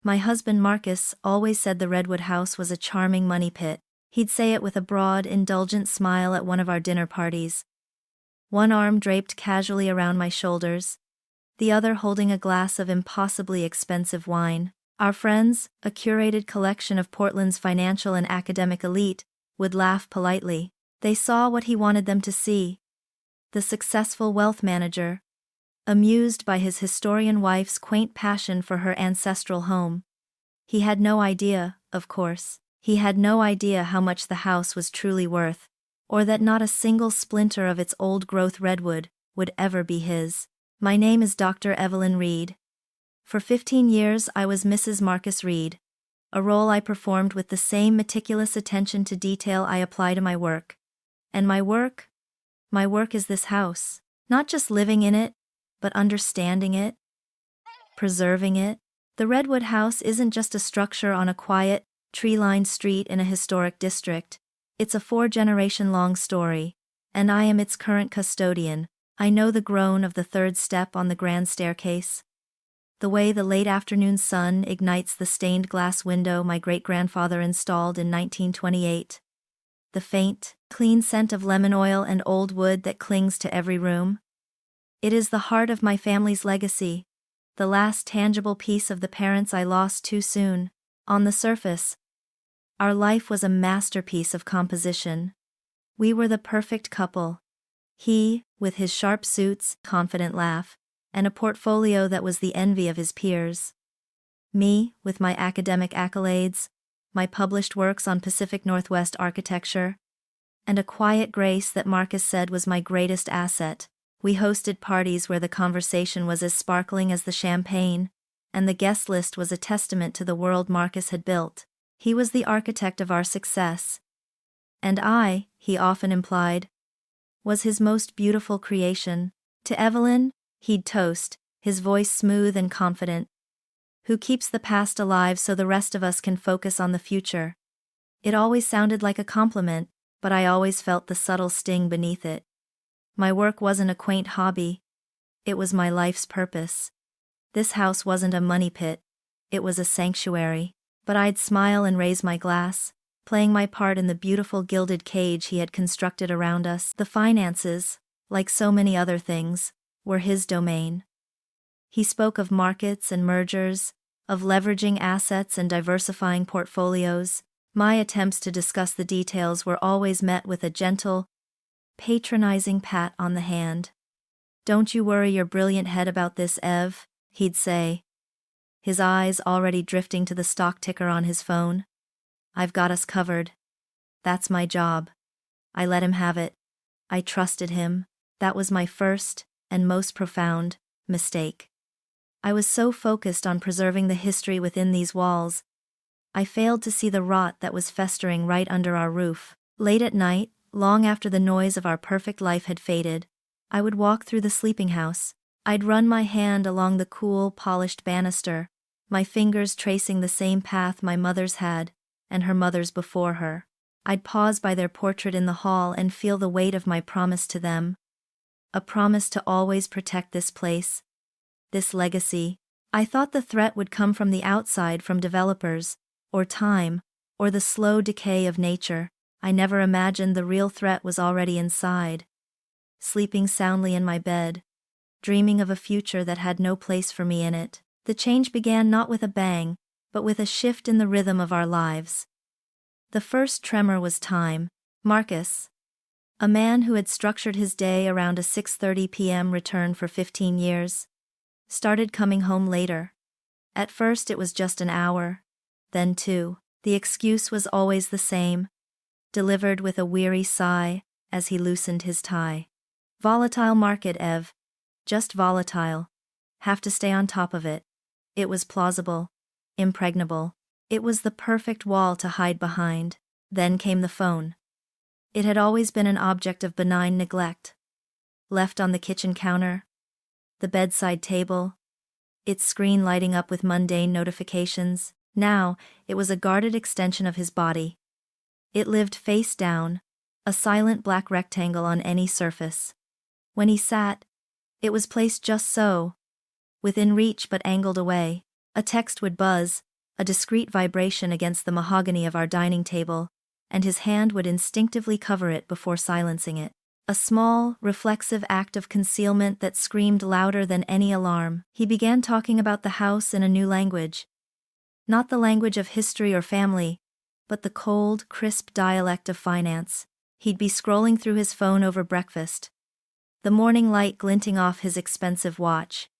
My husband Marcus always said the Redwood house was a charming money pit. He'd say it with a broad, indulgent smile at one of our dinner parties. One arm draped casually around my shoulders, the other holding a glass of impossibly expensive wine. Our friends, a curated collection of Portland's financial and academic elite, would laugh politely. They saw what he wanted them to see. The successful wealth manager, amused by his historian wife's quaint passion for her ancestral home. He had no idea, of course. He had no idea how much the house was truly worth, or that not a single splinter of its old-growth redwood would ever be his. My name is Dr. Evelyn Reed. For 15 years I was Mrs. Marcus Reed, a role I performed with the same meticulous attention to detail I apply to my work. And my work is this house. Not just living in it, but understanding it, preserving it. The Redwood House isn't just a structure on a quiet, tree-lined street in a historic district. It's a 4-generation-long story, and I am its current custodian. I know the groan of the third step on the grand staircase, the way the late afternoon sun ignites the stained glass window my great-grandfather installed in 1928, the faint, clean scent of lemon oil and old wood that clings to every room. It is the heart of my family's legacy, the last tangible piece of the parents I lost too soon. On the surface, our life was a masterpiece of composition. We were the perfect couple. He, with his sharp suits, confident laugh, and a portfolio that was the envy of his peers. Me, with my academic accolades, my published works on Pacific Northwest architecture, and a quiet grace that Marcus said was my greatest asset. We hosted parties where the conversation was as sparkling as the champagne, and the guest list was a testament to the world Marcus had built. He was the architect of our success. And I, he often implied, was his most beautiful creation. To Evelyn, he'd toast, his voice smooth and confident. Who keeps the past alive so the rest of us can focus on the future? It always sounded like a compliment, but I always felt the subtle sting beneath it. My work wasn't a quaint hobby. It was my life's purpose. This house wasn't a money pit. It was a sanctuary. But I'd smile and raise my glass, playing my part in the beautiful gilded cage he had constructed around us. The finances, like so many other things, were his domain. He spoke of markets and mergers, of leveraging assets and diversifying portfolios. My attempts to discuss the details were always met with a gentle, patronizing pat on the hand. "Don't you worry your brilliant head about this, Ev," he'd say, his eyes already drifting to the stock ticker on his phone. "I've got us covered. That's my job." I let him have it. I trusted him. That was my first, and most profound, mistake. I was so focused on preserving the history within these walls, I failed to see the rot that was festering right under our roof. Late at night, long after the noise of our perfect life had faded, I would walk through the sleeping house. I'd run my hand along the cool, polished banister, my fingers tracing the same path my mother's had, and her mother's before her. I'd pause by their portrait in the hall and feel the weight of my promise to them. A promise to always protect this place, this legacy. I thought the threat would come from the outside, from developers, or time, or the slow decay of nature. I never imagined the real threat was already inside. Sleeping soundly in my bed, dreaming of a future that had no place for me in it. The change began not with a bang, but with a shift in the rhythm of our lives. The first tremor was time. Marcus, a man who had structured his day around a 6:30 p.m. return for 15 years, started coming home later. At first it was just an hour, then 2. The excuse was always the same, delivered with a weary sigh as he loosened his tie. "Volatile market, Ev. Just volatile. Have to stay on top of it." It was plausible, impregnable. It was the perfect wall to hide behind. Then came the phone. It had always been an object of benign neglect. Left on the kitchen counter, the bedside table, its screen lighting up with mundane notifications. Now, it was a guarded extension of his body. It lived face down, a silent black rectangle on any surface. When he sat, it was placed just so, within reach but angled away. A text would buzz, a discreet vibration against the mahogany of our dining table, and his hand would instinctively cover it before silencing it. A small, reflexive act of concealment that screamed louder than any alarm. He began talking about the house in a new language. Not the language of history or family, but the cold, crisp dialect of finance. He'd be scrolling through his phone over breakfast, the morning light glinting off his expensive watch.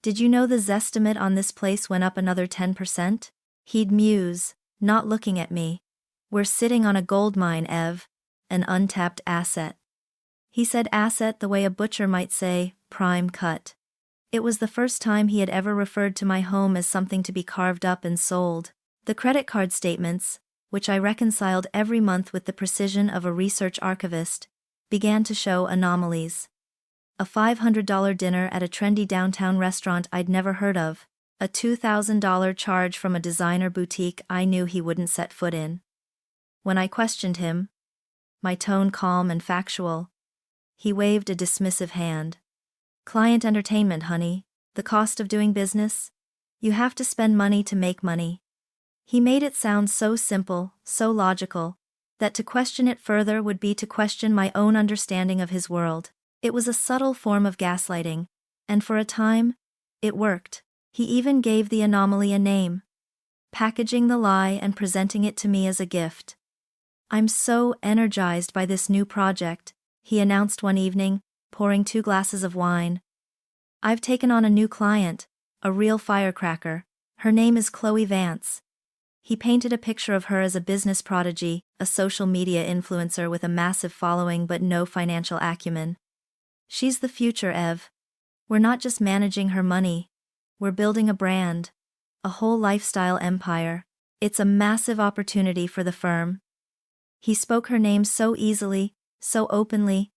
"Did you know the Zestimate on this place went up another 10%? He'd muse, not looking at me. "We're sitting on a gold mine, Ev. An untapped asset." He said asset the way a butcher might say, prime cut. It was the first time he had ever referred to my home as something to be carved up and sold. The credit card statements, which I reconciled every month with the precision of a research archivist, began to show anomalies. A $500 dinner at a trendy downtown restaurant I'd never heard of, a $2,000 charge from a designer boutique I knew he wouldn't set foot in. When I questioned him, my tone calm and factual, he waved a dismissive hand. "Client entertainment, honey. The cost of doing business? You have to spend money to make money." He made it sound so simple, so logical, that to question it further would be to question my own understanding of his world. It was a subtle form of gaslighting, and for a time, it worked. He even gave the anomaly a name, packaging the lie and presenting it to me as a gift. "I'm so energized by this new project," he announced one evening, pouring 2 glasses of wine. "I've taken on a new client, a real firecracker. Her name is Chloe Vance." He painted a picture of her as a business prodigy, a social media influencer with a massive following but no financial acumen. "She's the future, Ev. We're not just managing her money. We're building a brand, a whole lifestyle empire. It's a massive opportunity for the firm." He spoke her name so easily, so openly,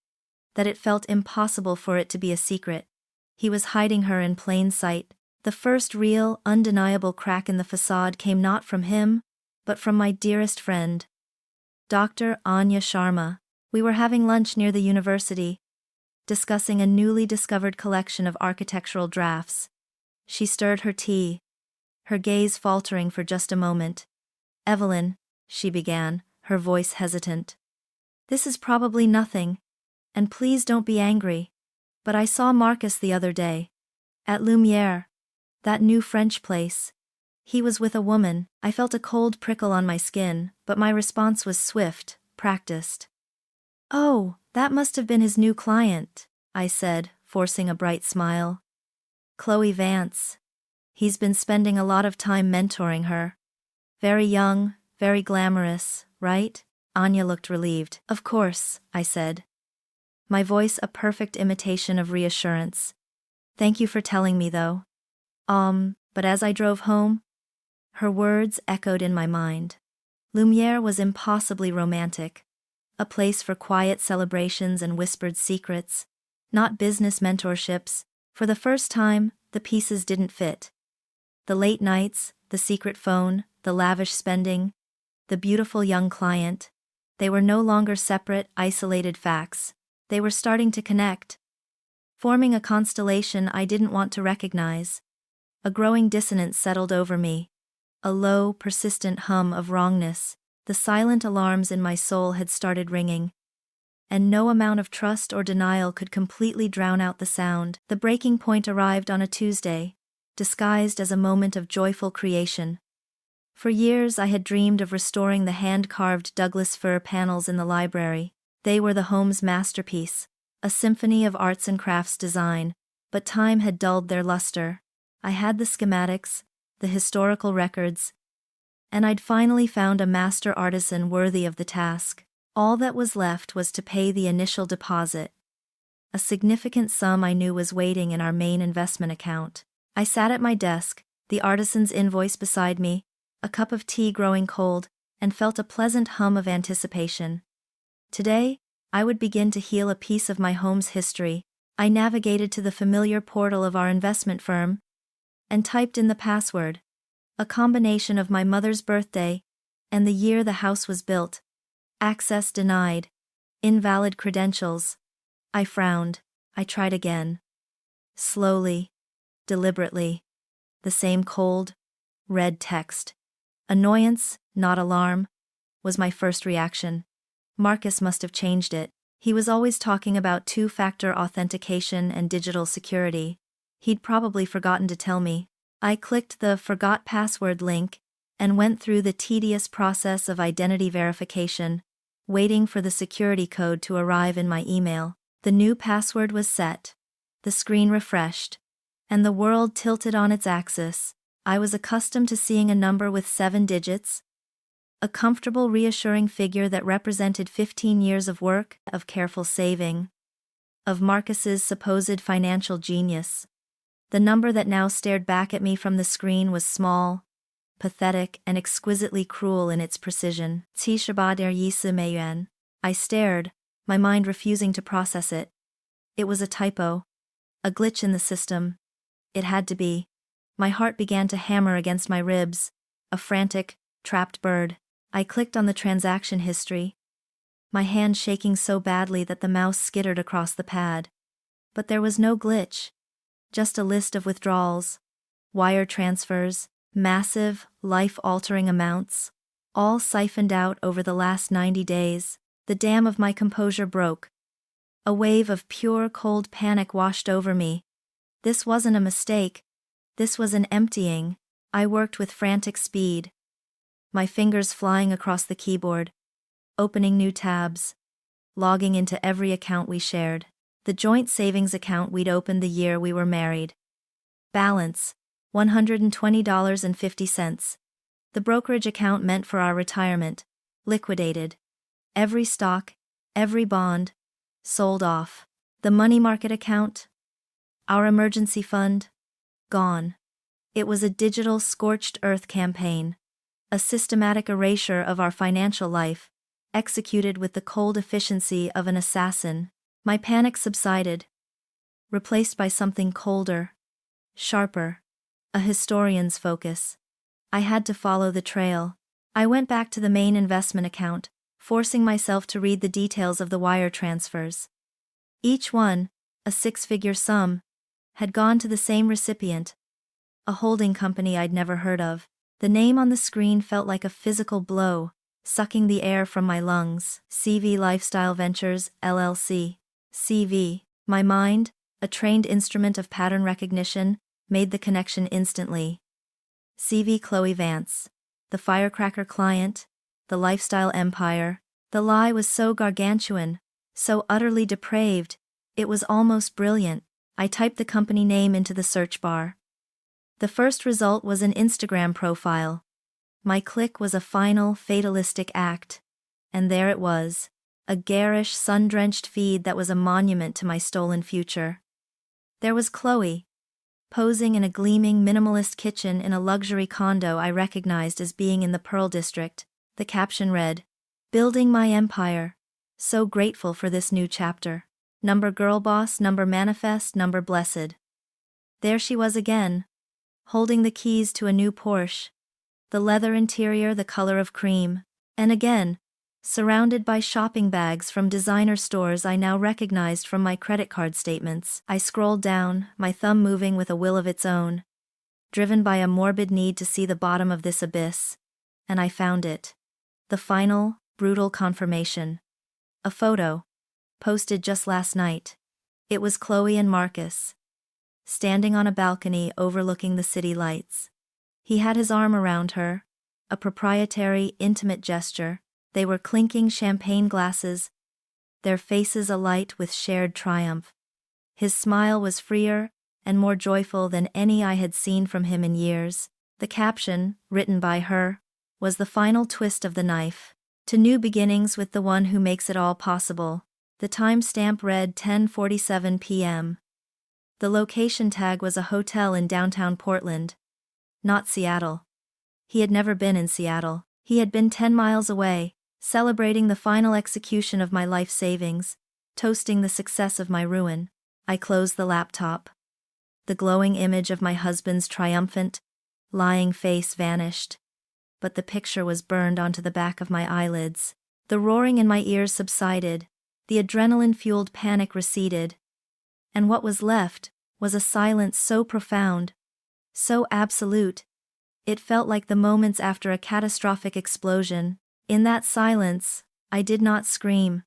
that it felt impossible for it to be a secret. He was hiding her in plain sight. The first real, undeniable crack in the facade came not from him, but from my dearest friend, Dr. Anya Sharma. We were having lunch near the university, discussing a newly discovered collection of architectural drafts. She stirred her tea, her gaze faltering for just a moment. "Evelyn," she began, her voice hesitant. "This is probably nothing, and please don't be angry, but I saw Marcus the other day. At Lumiere, that new French place. He was with a woman." I felt a cold prickle on my skin, but my response was swift, practiced. "Oh, that must have been his new client," I said, forcing a bright smile. "Chloe Vance. He's been spending a lot of time mentoring her. Very young, very glamorous, right?" Anya looked relieved. "Of course," I said, my voice a perfect imitation of reassurance. "Thank you for telling me though. But as I drove home, her words echoed in my mind. Lumiere was impossibly romantic, a place for quiet celebrations and whispered secrets, not business mentorships. For the first time, the pieces didn't fit. The late nights, the secret phone, the lavish spending, the beautiful young client, they were no longer separate, isolated facts. They were starting to connect, forming a constellation I didn't want to recognize. A growing dissonance settled over me, a low, persistent hum of wrongness. The silent alarms in my soul had started ringing, and no amount of trust or denial could completely drown out the sound. The breaking point arrived on a Tuesday, disguised as a moment of joyful creation. For years I had dreamed of restoring the hand-carved Douglas fir panels in the library. They were the home's masterpiece, a symphony of arts and crafts design, but time had dulled their luster. I had the schematics, the historical records, and I'd finally found a master artisan worthy of the task. All that was left was to pay the initial deposit, a significant sum I knew was waiting in our main investment account. I sat at my desk, the artisan's invoice beside me, a cup of tea growing cold, and felt a pleasant hum of anticipation. Today, I would begin to heal a piece of my home's history. I navigated to the familiar portal of our investment firm and typed in the password, a combination of my mother's birthday and the year the house was built. Access denied. Invalid credentials. I frowned. I tried again. Slowly, deliberately. The same cold, red text. Annoyance, not alarm, was my first reaction. Marcus must have changed it. He was always talking about two-factor authentication and digital security. He'd probably forgotten to tell me. I clicked the "Forgot Password" link and went through the tedious process of identity verification, waiting for the security code to arrive in my email. The new password was set. The screen refreshed, and the world tilted on its axis. I was accustomed to seeing a number with 7 digits, a comfortable, reassuring figure that represented 15 years of work, of careful saving, of Marcus's supposed financial genius. The number that now stared back at me from the screen was small, pathetic, and exquisitely cruel in its precision. I stared, my mind refusing to process it. It was a typo. A glitch in the system. It had to be. My heart began to hammer against my ribs, a frantic, trapped bird. I clicked on the transaction history, my hand shaking so badly that the mouse skittered across the pad. But there was no glitch. Just a list of withdrawals, wire transfers, massive, life-altering amounts, all siphoned out over the last 90 days. The dam of my composure broke. A wave of pure, cold panic washed over me. This wasn't a mistake. This was an emptying. I worked with frantic speed, my fingers flying across the keyboard, opening new tabs, logging into every account we shared. The joint savings account we'd opened the year we were married. Balance, $120.50. The brokerage account meant for our retirement. Liquidated. Every stock, every bond, sold off. The money market account, our emergency fund, gone. It was a digital scorched earth campaign, a systematic erasure of our financial life, executed with the cold efficiency of an assassin. My panic subsided, replaced by something colder, sharper, a historian's focus. I had to follow the trail. I went back to the main investment account, forcing myself to read the details of the wire transfers. Each one, a 6-figure sum, had gone to the same recipient, a holding company I'd never heard of. The name on the screen felt like a physical blow, sucking the air from my lungs. CV Lifestyle Ventures, LLC. CV. My mind, a trained instrument of pattern recognition, made the connection instantly. CV Chloe Vance. The firecracker client, the lifestyle empire. The lie was so gargantuan, so utterly depraved, it was almost brilliant. I typed the company name into the search bar. The first result was an Instagram profile. My click was a final, fatalistic act. And there it was. A garish, sun-drenched feed that was a monument to my stolen future. There was Chloe, posing in a gleaming, minimalist kitchen in a luxury condo I recognized as being in the Pearl District. The caption read, "Building my empire. So grateful for this new chapter. Number girl boss, number manifest, number blessed." There she was again, holding the keys to a new Porsche, the leather interior the color of cream, and again, surrounded by shopping bags from designer stores I now recognized from my credit card statements. I scrolled down, my thumb moving with a will of its own, driven by a morbid need to see the bottom of this abyss, and I found it. The final, brutal confirmation. A photo, posted just last night. It was Chloe and Marcus, standing on a balcony overlooking the city lights. He had his arm around her, a proprietary, intimate gesture. They were clinking champagne glasses, their faces alight with shared triumph. His smile was freer and more joyful than any I had seen from him in years. The caption, written by her, was the final twist of the knife. To new beginnings with the one who makes it all possible. The timestamp read 10:47 p.m. The location tag was a hotel in downtown Portland, not Seattle. He had never been in Seattle. He had been 10 miles away, celebrating the final execution of my life savings, toasting the success of my ruin. I closed the laptop. The glowing image of my husband's triumphant, lying face vanished, but the picture was burned onto the back of my eyelids. The roaring in my ears subsided, the adrenaline-fueled panic receded, and what was left was a silence so profound, so absolute, It felt like the moments after a catastrophic explosion. In that silence, I did not scream.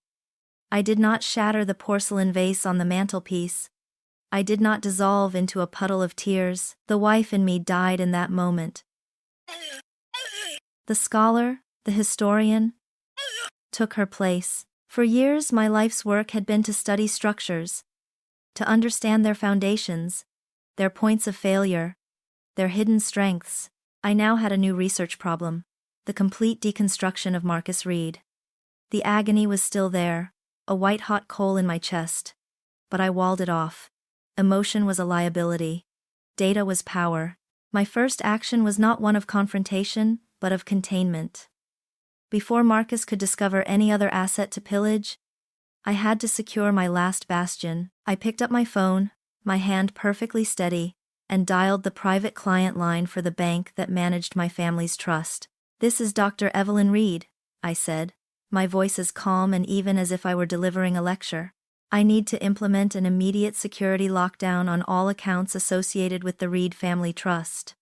I did not shatter the porcelain vase on the mantelpiece. I did not dissolve into a puddle of tears. The wife in me died in that moment. The scholar, the historian, took her place. For years, my life's work had been to study structures, to understand their foundations, their points of failure, their hidden strengths. I now had a new research problem: the complete deconstruction of Marcus Reed. The agony was still there, a white-hot coal in my chest. But I walled it off. Emotion was a liability. Data was power. My first action was not one of confrontation, but of containment. Before Marcus could discover any other asset to pillage, I had to secure my last bastion. I picked up my phone, my hand perfectly steady, and dialed the private client line for the bank that managed my family's trust. "This is Dr. Evelyn Reed," I said, my voice as calm and even as if I were delivering a lecture. "I need to implement an immediate security lockdown on all accounts associated with the Reed Family Trust.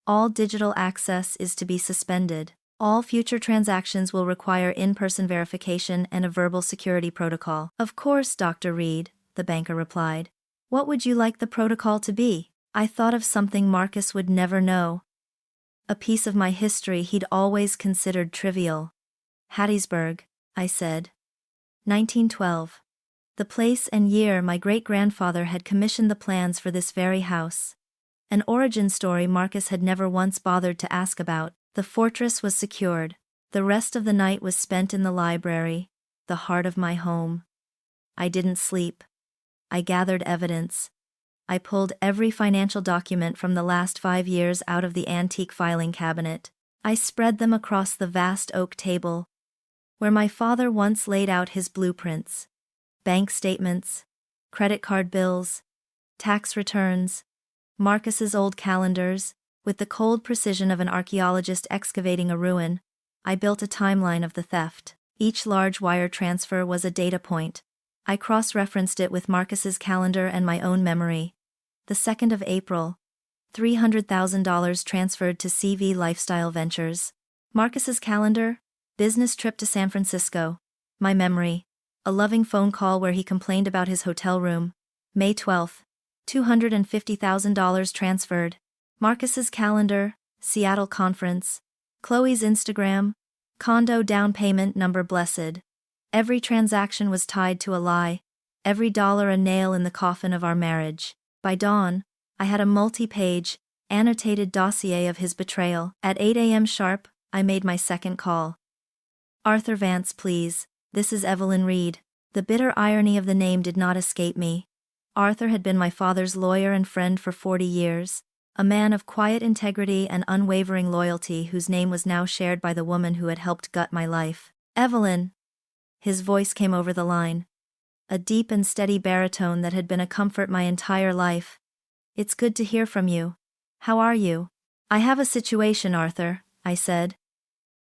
All digital access is to be suspended. All future transactions will require in-person verification and a verbal security protocol." "Of course, Dr. Reed," the banker replied. "What would you like the protocol to be?" I thought of something Marcus would never know. A piece of my history he'd always considered trivial. "Hattiesburg," I said. 1912. The place and year my great-grandfather had commissioned the plans for this very house. An origin story Marcus had never once bothered to ask about. The fortress was secured. The rest of the night was spent in the library, the heart of my home. I didn't sleep. I gathered evidence. I pulled every financial document from the last 5 years out of the antique filing cabinet. I spread them across the vast oak table, where my father once laid out his blueprints. Bank statements, credit card bills, tax returns, Marcus's old calendars. With the cold precision of an archaeologist excavating a ruin, I built a timeline of the theft. Each large wire transfer was a data point. I cross-referenced it with Marcus's calendar and my own memory. The 2nd of April, $300,000 transferred to CV Lifestyle Ventures. Marcus's calendar, business trip to San Francisco. My memory, a loving phone call where he complained about his hotel room. May 12, $250,000 transferred. Marcus's calendar, Seattle conference. Chloe's Instagram, condo down payment number blessed. Every transaction was tied to a lie, every dollar a nail in the coffin of our marriage. By dawn, I had a multi-page, annotated dossier of his betrayal. At 8 a.m. sharp, I made my second call. "Arthur Vance, please, this is Evelyn Reed." The bitter irony of the name did not escape me. Arthur had been my father's lawyer and friend for 40 years. A man of quiet integrity and unwavering loyalty whose name was now shared by the woman who had helped gut my life. "Evelyn." His voice came over the line. A deep and steady baritone that had been a comfort my entire life. "It's good to hear from you. How are you?" "I have a situation, Arthur," I said.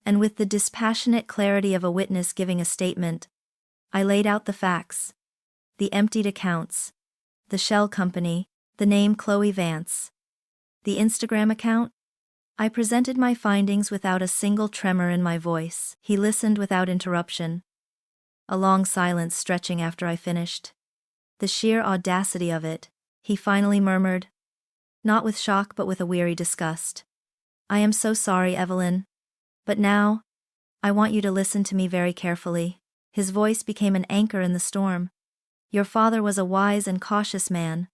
And with the dispassionate clarity of a witness giving a statement, I laid out the facts. The emptied accounts. The shell company, the name Chloe Vance. The Instagram account? I presented my findings without a single tremor in my voice. He listened without interruption. A long silence stretching after I finished. The sheer audacity of it, he finally murmured. Not with shock but with a weary disgust. "I am so sorry, Evelyn. But now, I want you to listen to me very carefully." His voice became an anchor in the storm. "Your father was a wise and cautious man.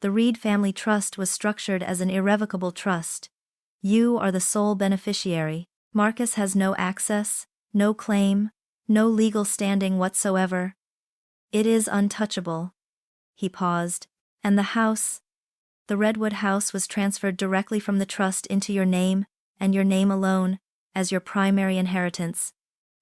The Reed Family Trust was structured as an irrevocable trust. You are the sole beneficiary. Marcus has no access, no claim, no legal standing whatsoever. It is untouchable." He paused. "And the house, the Redwood House, was transferred directly from the trust into your name, and your name alone, as your primary inheritance.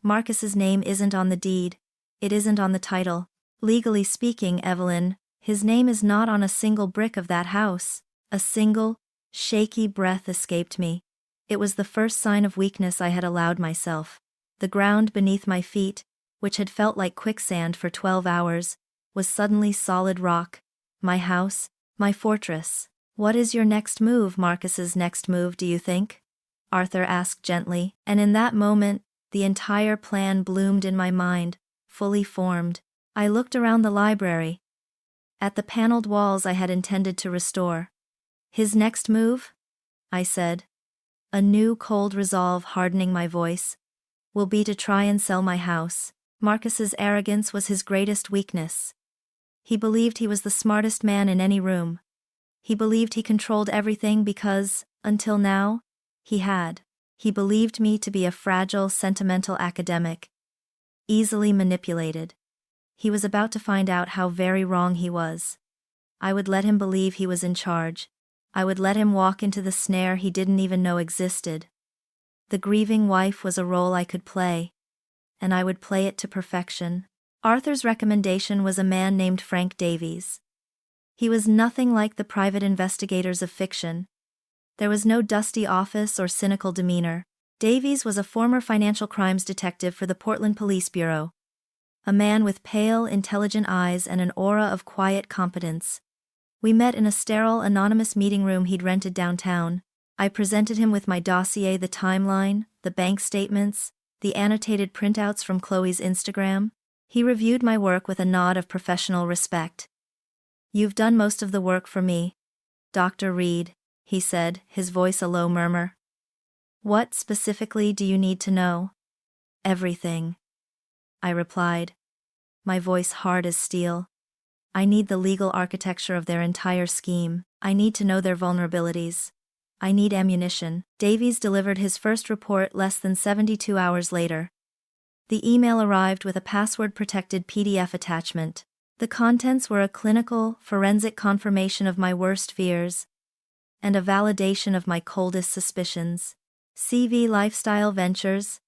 Marcus's name isn't on the deed. It isn't on the title. Legally speaking, Evelyn, his name is not on a single brick of that house." A single, shaky breath escaped me. It was the first sign of weakness I had allowed myself. The ground beneath my feet, which had felt like quicksand for 12 hours, was suddenly solid rock. My house, my fortress. "What is your next move, Marcus's next move, do you think?" Arthur asked gently, and in that moment, the entire plan bloomed in my mind, fully formed. I looked around the library. At the paneled walls I had intended to restore. "His next move?" I said. A new cold resolve hardening my voice. "Will be to try and sell my house." Marcus's arrogance was his greatest weakness. He believed he was the smartest man in any room. He believed he controlled everything because, until now, he had. He believed me to be a fragile, sentimental academic, easily manipulated. He was about to find out how very wrong he was. I would let him believe he was in charge. I would let him walk into the snare he didn't even know existed. The grieving wife was a role I could play, and I would play it to perfection. Arthur's recommendation was a man named Frank Davies. He was nothing like the private investigators of fiction. There was no dusty office or cynical demeanor. Davies was a former financial crimes detective for the Portland Police Bureau. A man with pale, intelligent eyes and an aura of quiet competence. We met in a sterile, anonymous meeting room he'd rented downtown. I presented him with my dossier, the timeline, the bank statements, the annotated printouts from Chloe's Instagram. He reviewed my work with a nod of professional respect. "You've done most of the work for me, Dr. Reed," he said, his voice a low murmur. "What specifically do you need to know?" "Everything," I replied, my voice hard as steel. "I need the legal architecture of their entire scheme. I need to know their vulnerabilities. I need ammunition." Davies delivered his first report less than 72 hours later. The email arrived with a password-protected PDF attachment. The contents were a clinical, forensic confirmation of my worst fears, and a validation of my coldest suspicions. CV Lifestyle Ventures,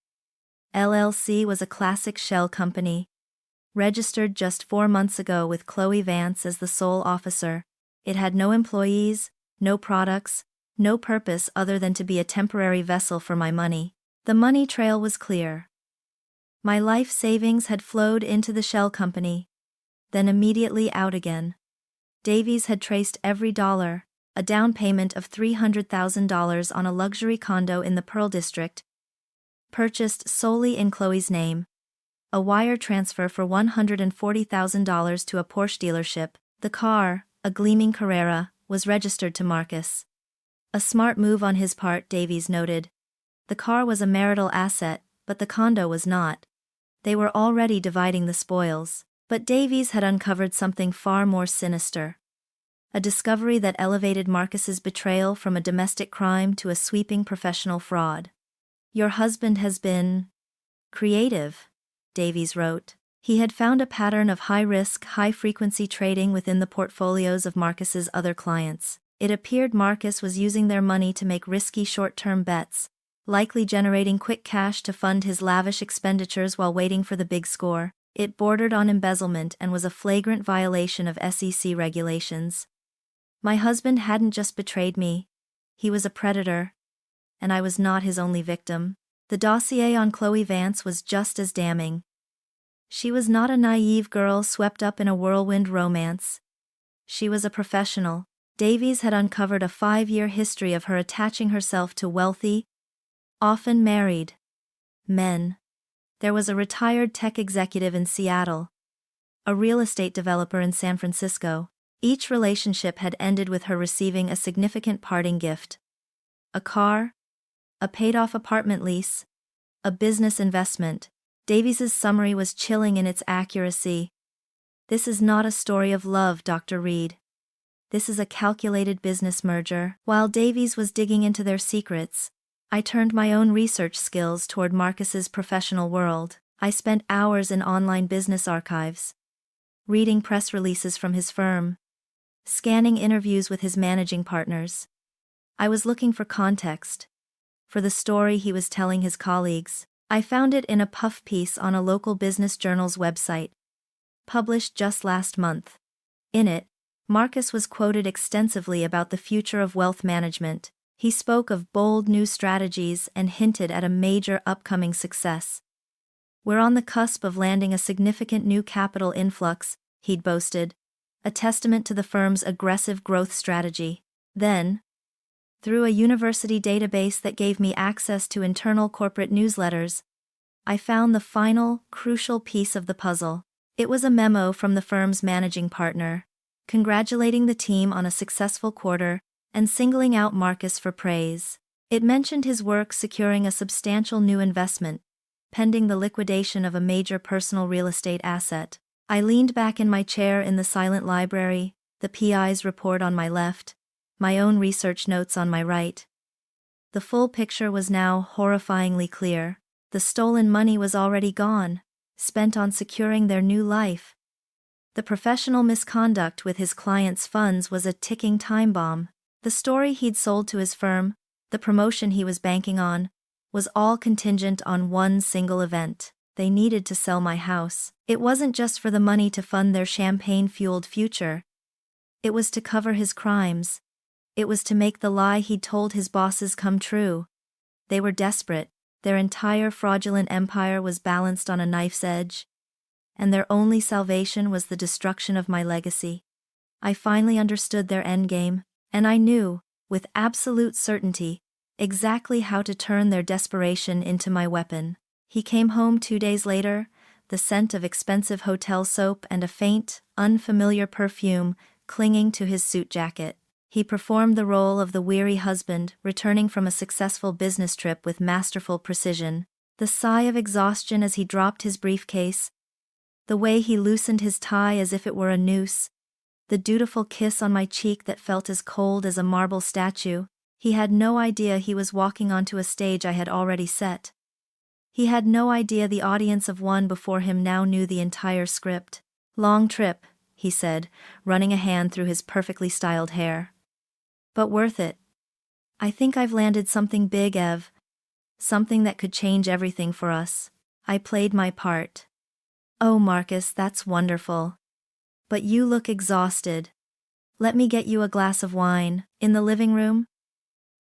LLC was a classic shell company. Registered just 4 months ago with Chloe Vance as the sole officer. It had no employees, no products, no purpose other than to be a temporary vessel for my money. The money trail was clear. My life savings had flowed into the shell company, then immediately out again. Davies had traced every dollar, a down payment of $300,000 on a luxury condo in the Pearl District, purchased solely in Chloe's name, a wire transfer for $140,000 to a Porsche dealership. The car, a gleaming Carrera, was registered to Marcus. A smart move on his part, Davies noted. The car was a marital asset, but the condo was not. They were already dividing the spoils. But Davies had uncovered something far more sinister. A discovery that elevated Marcus's betrayal from a domestic crime to a sweeping professional fraud. "Your husband has been creative," Davies wrote. He had found a pattern of high-risk, high-frequency trading within the portfolios of Marcus's other clients. It appeared Marcus was using their money to make risky short-term bets, likely generating quick cash to fund his lavish expenditures while waiting for the big score. It bordered on embezzlement and was a flagrant violation of SEC regulations. My husband hadn't just betrayed me. He was a predator. And I was not his only victim. The dossier on Chloe Vance was just as damning. She was not a naive girl swept up in a whirlwind romance. She was a professional. Davies had uncovered a 5-year history of her attaching herself to wealthy, often married, men. There was a retired tech executive in Seattle, a real estate developer in San Francisco. Each relationship had ended with her receiving a significant parting gift. A car, a paid-off apartment lease, a business investment. Davies's summary was chilling in its accuracy. "This is not a story of love, Dr. Reed. This is a calculated business merger." While Davies was digging into their secrets, I turned my own research skills toward Marcus's professional world. I spent hours in online business archives, reading press releases from his firm, scanning interviews with his managing partners. I was looking for context, for the story he was telling his colleagues. I found it in a puff piece on a local business journal's website, published just last month. In it, Marcus was quoted extensively about the future of wealth management. He spoke of bold new strategies and hinted at a major upcoming success. "We're on the cusp of landing a significant new capital influx," he'd boasted, a testament to the firm's aggressive growth strategy. Then, through a university database that gave me access to internal corporate newsletters, I found the final, crucial piece of the puzzle. It was a memo from the firm's managing partner, congratulating the team on a successful quarter and singling out Marcus for praise. It mentioned his work securing a substantial new investment, pending the liquidation of a major personal real estate asset. I leaned back in my chair in the silent library, the PI's report on my left, my own research notes on my right. The full picture was now horrifyingly clear. The stolen money was already gone, spent on securing their new life. The professional misconduct with his clients' funds was a ticking time bomb. The story he'd sold to his firm, the promotion he was banking on, was all contingent on one single event. They needed to sell my house. It wasn't just for the money to fund their champagne-fueled future. It was to cover his crimes. It was to make the lie he'd told his bosses come true. They were desperate. Their entire fraudulent empire was balanced on a knife's edge, and their only salvation was the destruction of my legacy. I finally understood their endgame, and I knew, with absolute certainty, exactly how to turn their desperation into my weapon. He came home 2 days later, the scent of expensive hotel soap and a faint, unfamiliar perfume clinging to his suit jacket. He performed the role of the weary husband returning from a successful business trip with masterful precision. The sigh of exhaustion as he dropped his briefcase, the way he loosened his tie as if it were a noose, the dutiful kiss on my cheek that felt as cold as a marble statue. He had no idea he was walking onto a stage I had already set. He had no idea the audience of one before him now knew the entire script. "Long trip," he said, running a hand through his perfectly styled hair. "But worth it. I think I've landed something big, Ev. Something that could change everything for us." I played my part. "Oh, Marcus, that's wonderful. But you look exhausted. Let me get you a glass of wine." In the living room,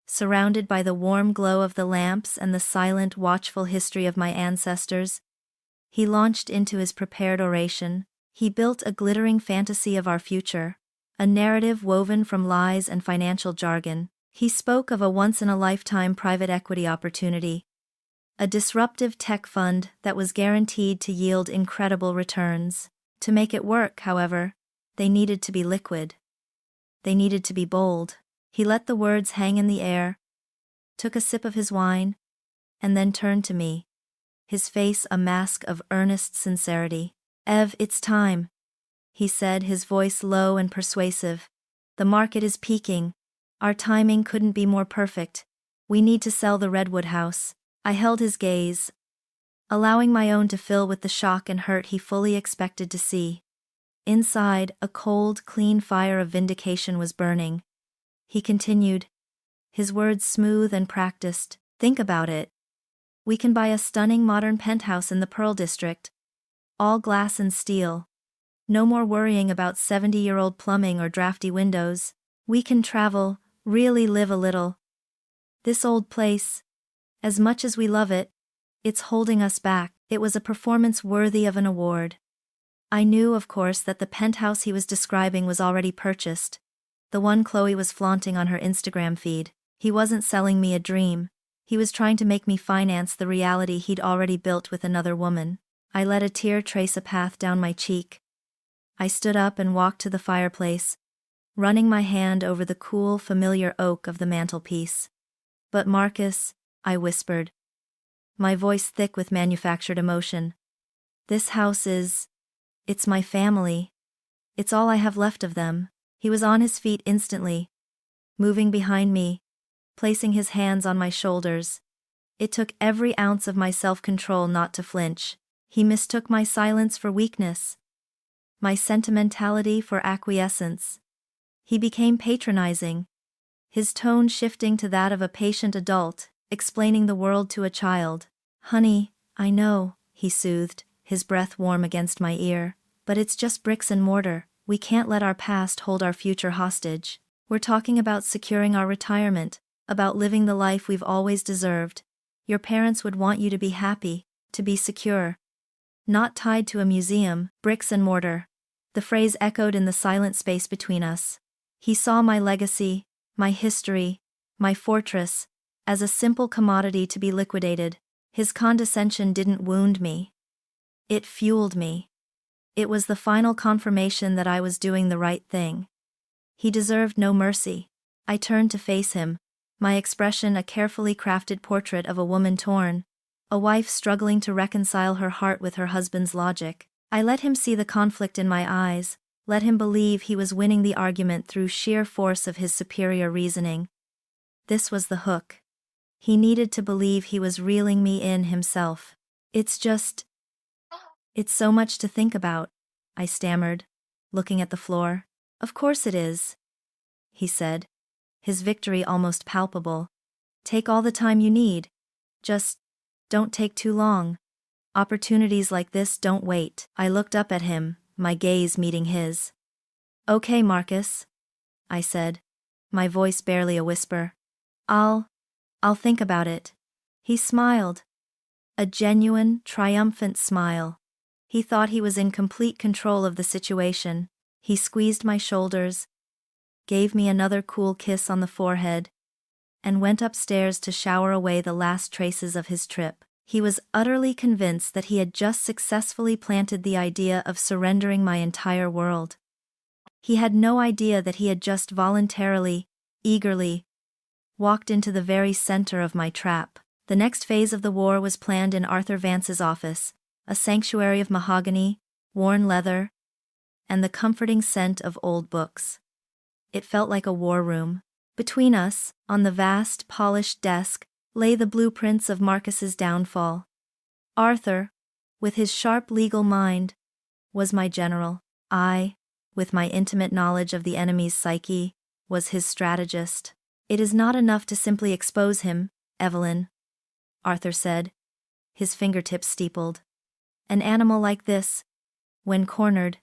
surrounded by the warm glow of the lamps and the silent, watchful history of my ancestors, he launched into his prepared oration. He built a glittering fantasy of our future, a narrative woven from lies and financial jargon. He spoke of a once-in-a-lifetime private equity opportunity, a disruptive tech fund that was guaranteed to yield incredible returns. To make it work, however, they needed to be liquid. They needed to be bold. He let the words hang in the air, took a sip of his wine, and then turned to me, his face a mask of earnest sincerity. "Ev, it's time," he said, his voice low and persuasive. "The market is peaking. Our timing couldn't be more perfect. We need to sell the Redwood house." I held his gaze, allowing my own to fill with the shock and hurt he fully expected to see. Inside, a cold, clean fire of vindication was burning. He continued, his words smooth and practiced. "Think about it. We can buy a stunning modern penthouse in the Pearl District. All glass and steel. No more worrying about 70-year-old plumbing or drafty windows. We can travel, really live a little. This old place, as much as we love it, it's holding us back." It was a performance worthy of an award. I knew, of course, that the penthouse he was describing was already purchased, the one Chloe was flaunting on her Instagram feed. He wasn't selling me a dream. He was trying to make me finance the reality he'd already built with another woman. I let a tear trace a path down my cheek. I stood up and walked to the fireplace, running my hand over the cool, familiar oak of the mantelpiece. "But Marcus," I whispered, my voice thick with manufactured emotion, "this house it's my family. It's all I have left of them." He was on his feet instantly, moving behind me, placing his hands on my shoulders. It took every ounce of my self-control not to flinch. He mistook my silence for weakness, my sentimentality for acquiescence. He became patronizing, his tone shifting to that of a patient adult, explaining the world to a child. "Honey, I know," he soothed, his breath warm against my ear, "but it's just bricks and mortar. We can't let our past hold our future hostage. We're talking about securing our retirement, about living the life we've always deserved. Your parents would want you to be happy, to be secure. Not tied to a museum." Bricks and mortar. The phrase echoed in the silent space between us. He saw my legacy, my history, my fortress, as a simple commodity to be liquidated. His condescension didn't wound me. It fueled me. It was the final confirmation that I was doing the right thing. He deserved no mercy. I turned to face him, my expression a carefully crafted portrait of a woman torn, a wife struggling to reconcile her heart with her husband's logic. I let him see the conflict in my eyes, let him believe he was winning the argument through sheer force of his superior reasoning. This was the hook. He needed to believe he was reeling me in himself. It's so much to think about, I stammered, looking at the floor. Of course it is, he said, his victory almost palpable. Take all the time you need. Just don't take too long. Opportunities like this don't wait. I looked up at him, my gaze meeting his. Okay, Marcus, I said, my voice barely a whisper. I'll think about it. He smiled. A genuine, triumphant smile. He thought he was in complete control of the situation. He squeezed my shoulders, gave me another cool kiss on the forehead, and went upstairs to shower away the last traces of his trip. He was utterly convinced that he had just successfully planted the idea of surrendering my entire world. He had no idea that he had just voluntarily, eagerly, walked into the very center of my trap. The next phase of the war was planned in Arthur Vance's office, a sanctuary of mahogany, worn leather, and the comforting scent of old books. It felt like a war room. Between us, on the vast, polished desk, lay the blueprints of Marcus's downfall. Arthur, with his sharp legal mind, was my general. I, with my intimate knowledge of the enemy's psyche, was his strategist. It is not enough to simply expose him, Evelyn, Arthur said, his fingertips steepled. An animal like this, when cornered,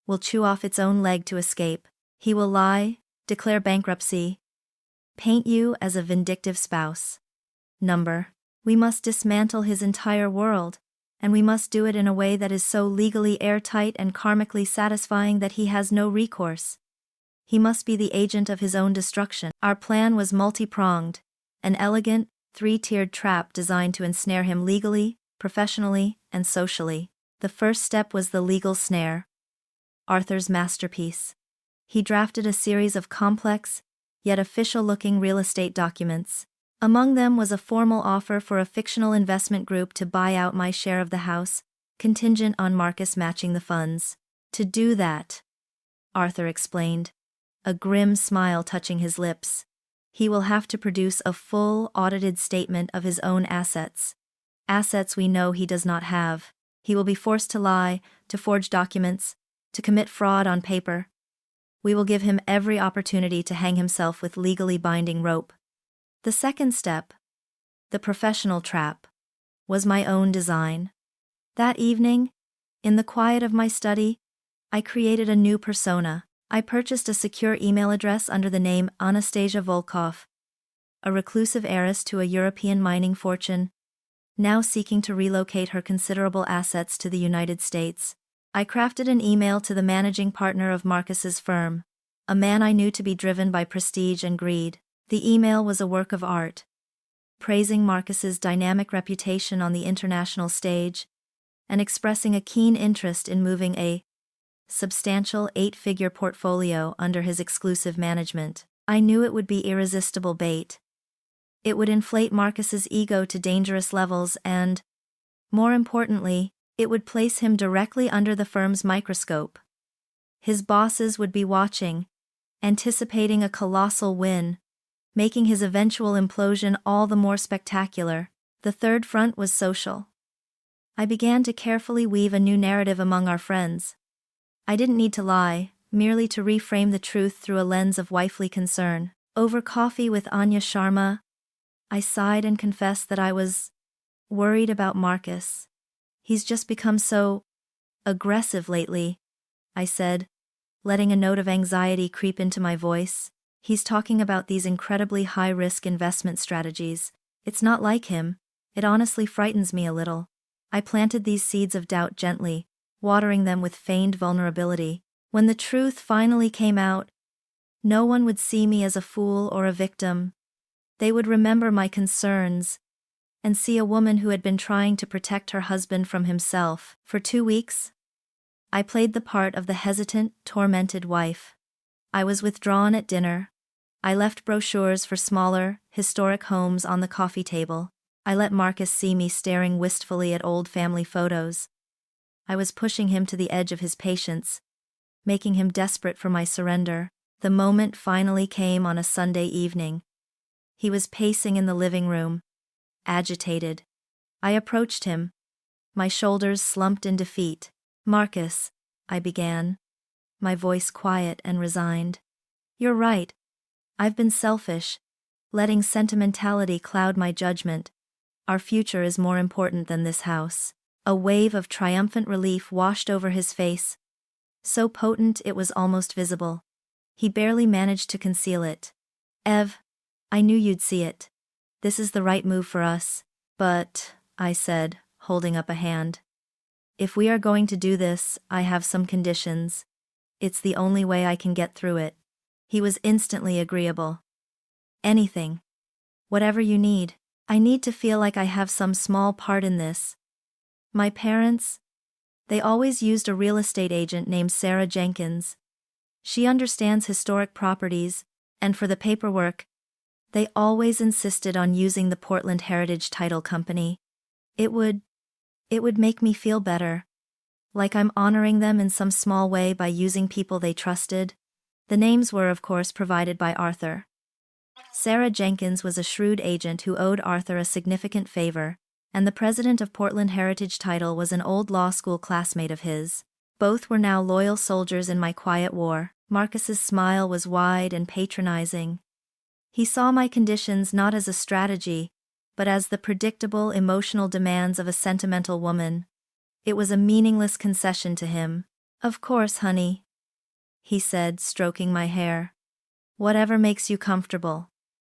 will chew off its own leg to escape. He will lie, declare bankruptcy, paint you as a vindictive spouse. We must dismantle his entire world, and we must do it in a way that is so legally airtight and karmically satisfying that he has no recourse. He must be the agent of his own destruction. Our plan was multi-pronged, an elegant, three-tiered trap designed to ensnare him legally, professionally, and socially. The first step was the legal snare, Arthur's masterpiece. He drafted a series of complex, yet official-looking real estate documents. Among them was a formal offer for a fictional investment group to buy out my share of the house, contingent on Marcus matching the funds. To do that, Arthur explained, a grim smile touching his lips, he will have to produce a full, audited statement of his own assets. Assets we know he does not have. He will be forced to lie, to forge documents, to commit fraud on paper. We will give him every opportunity to hang himself with legally binding rope. The second step, the professional trap, was my own design. That evening, in the quiet of my study, I created a new persona. I purchased a secure email address under the name Anastasia Volkov, a reclusive heiress to a European mining fortune, now seeking to relocate her considerable assets to the United States. I crafted an email to the managing partner of Marcus's firm, a man I knew to be driven by prestige and greed. The email was a work of art, praising Marcus's dynamic reputation on the international stage, and expressing a keen interest in moving a substantial 8-figure portfolio under his exclusive management. I knew it would be irresistible bait. It would inflate Marcus's ego to dangerous levels and, more importantly, it would place him directly under the firm's microscope. His bosses would be watching, anticipating a colossal win, making his eventual implosion all the more spectacular. The third front was social. I began to carefully weave a new narrative among our friends. I didn't need to lie, merely to reframe the truth through a lens of wifely concern. Over coffee with Anya Sharma, I sighed and confessed that I was worried about Marcus. He's just become so aggressive lately, I said, letting a note of anxiety creep into my voice. He's talking about these incredibly high-risk investment strategies. It's not like him. It honestly frightens me a little. I planted these seeds of doubt gently, watering them with feigned vulnerability. When the truth finally came out, No one would see me as a fool or a victim. They would remember my concerns and see a woman who had been trying to protect her husband from himself. For 2 weeks, I played the part of the hesitant, tormented wife. I was withdrawn at dinner. I left brochures for smaller, historic homes on the coffee table. I let Marcus see me staring wistfully at old family photos. I was pushing him to the edge of his patience, making him desperate for my surrender. The moment finally came on a Sunday evening. He was pacing in the living room, agitated. I approached him, my shoulders slumped in defeat. "Marcus," I began, my voice quiet and resigned. "You're right. I've been selfish, letting sentimentality cloud my judgment. Our future is more important than this house." A wave of triumphant relief washed over his face, so potent it was almost visible. He barely managed to conceal it. "Ev, I knew you'd see it. This is the right move for us. But," I said, holding up a hand, "if we are going to do this, I have some conditions. It's the only way I can get through it." He was instantly agreeable. "Anything. Whatever you need. I need to feel like I have some small part in this. My parents, they always used a real estate agent named Sarah Jenkins. She understands historic properties, and for the paperwork, they always insisted on using the Portland Heritage Title Company. It would make me feel better, like I'm honoring them in some small way by using people they trusted." The names were, of course, provided by Arthur. Sarah Jenkins was a shrewd agent who owed Arthur a significant favor, and the president of Portland Heritage Title was an old law school classmate of his. Both were now loyal soldiers in my quiet war. Marcus's smile was wide and patronizing. He saw my conditions not as a strategy, but as the predictable emotional demands of a sentimental woman. It was a meaningless concession to him. "Of course, honey," he said, stroking my hair. "Whatever makes you comfortable.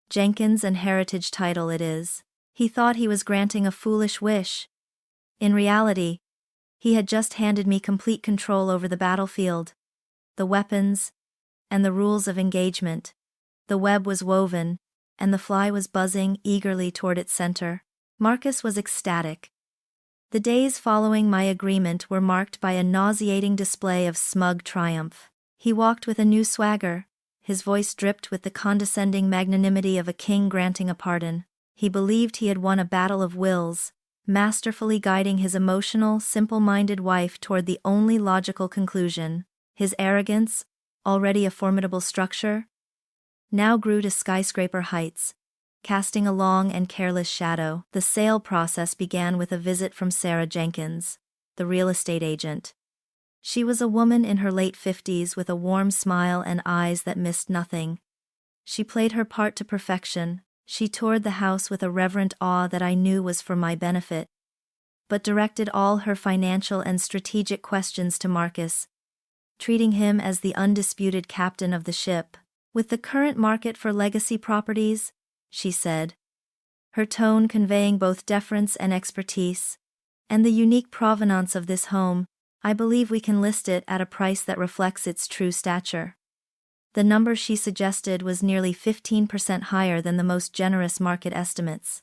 Jenkins and Heritage Title it is." He thought he was granting a foolish wish. In reality, he had just handed me complete control over the battlefield, the weapons, and the rules of engagement. The web was woven, and the fly was buzzing eagerly toward its center. Marcus was ecstatic. The days following my agreement were marked by a nauseating display of smug triumph. He walked with a new swagger, his voice dripped with the condescending magnanimity of a king granting a pardon. He believed he had won a battle of wills, masterfully guiding his emotional, simple-minded wife toward the only logical conclusion. His arrogance, already a formidable structure, now grew to skyscraper heights, casting a long and careless shadow. The sale process began with a visit from Sarah Jenkins, the real estate agent. She was a woman in her late 50s with a warm smile and eyes that missed nothing. She played her part to perfection. She toured the house with a reverent awe that I knew was for my benefit, but directed all her financial and strategic questions to Marcus, treating him as the undisputed captain of the ship. "With the current market for legacy properties," she said, her tone conveying both deference and expertise, "and the unique provenance of this home, I believe we can list it at a price that reflects its true stature." The number she suggested was nearly 15% higher than the most generous market estimates.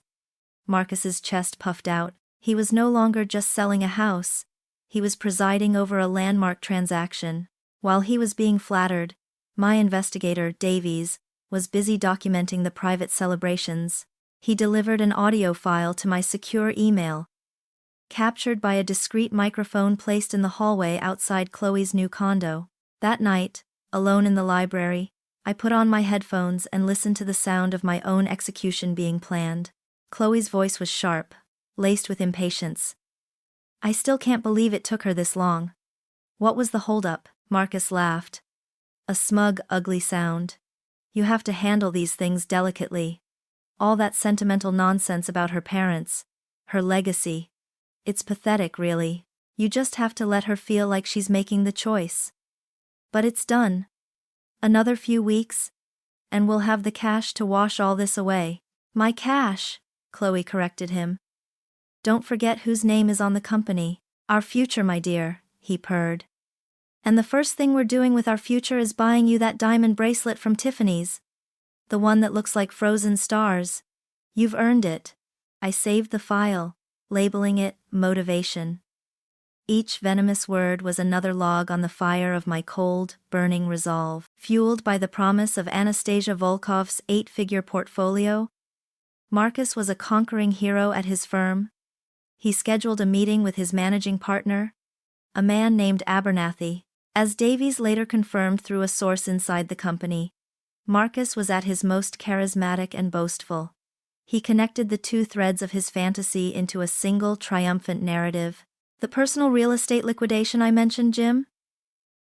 Marcus's chest puffed out. He was no longer just selling a house, he was presiding over a landmark transaction. While he was being flattered, my investigator, Davies, was busy documenting the private celebrations. He delivered an audio file to my secure email, captured by a discreet microphone placed in the hallway outside Chloe's new condo. That night, alone in the library, I put on my headphones and listened to the sound of my own execution being planned. Chloe's voice was sharp, laced with impatience. "I still can't believe it took her this long. What was the holdup?" Marcus laughed. A smug, ugly sound. "You have to handle these things delicately. All that sentimental nonsense about her parents, her legacy. It's pathetic, really. You just have to let her feel like she's making the choice. But it's done. Another few weeks, and we'll have the cash to wash all this away." "My cash," Chloe corrected him. "Don't forget whose name is on the company." "Our future, my dear," he purred. And the first thing we're doing with our future is buying you that diamond bracelet from Tiffany's. The one that looks like frozen stars. You've earned it. I saved the file, labeling it motivation. Each venomous word was another log on the fire of my cold, burning resolve. Fueled by the promise of Anastasia Volkov's 8-figure portfolio, Marcus was a conquering hero at his firm. He scheduled a meeting with his managing partner, a man named Abernathy. As Davies later confirmed through a source inside the company, Marcus was at his most charismatic and boastful. He connected the two threads of his fantasy into a single triumphant narrative. "The personal real estate liquidation I mentioned, Jim?"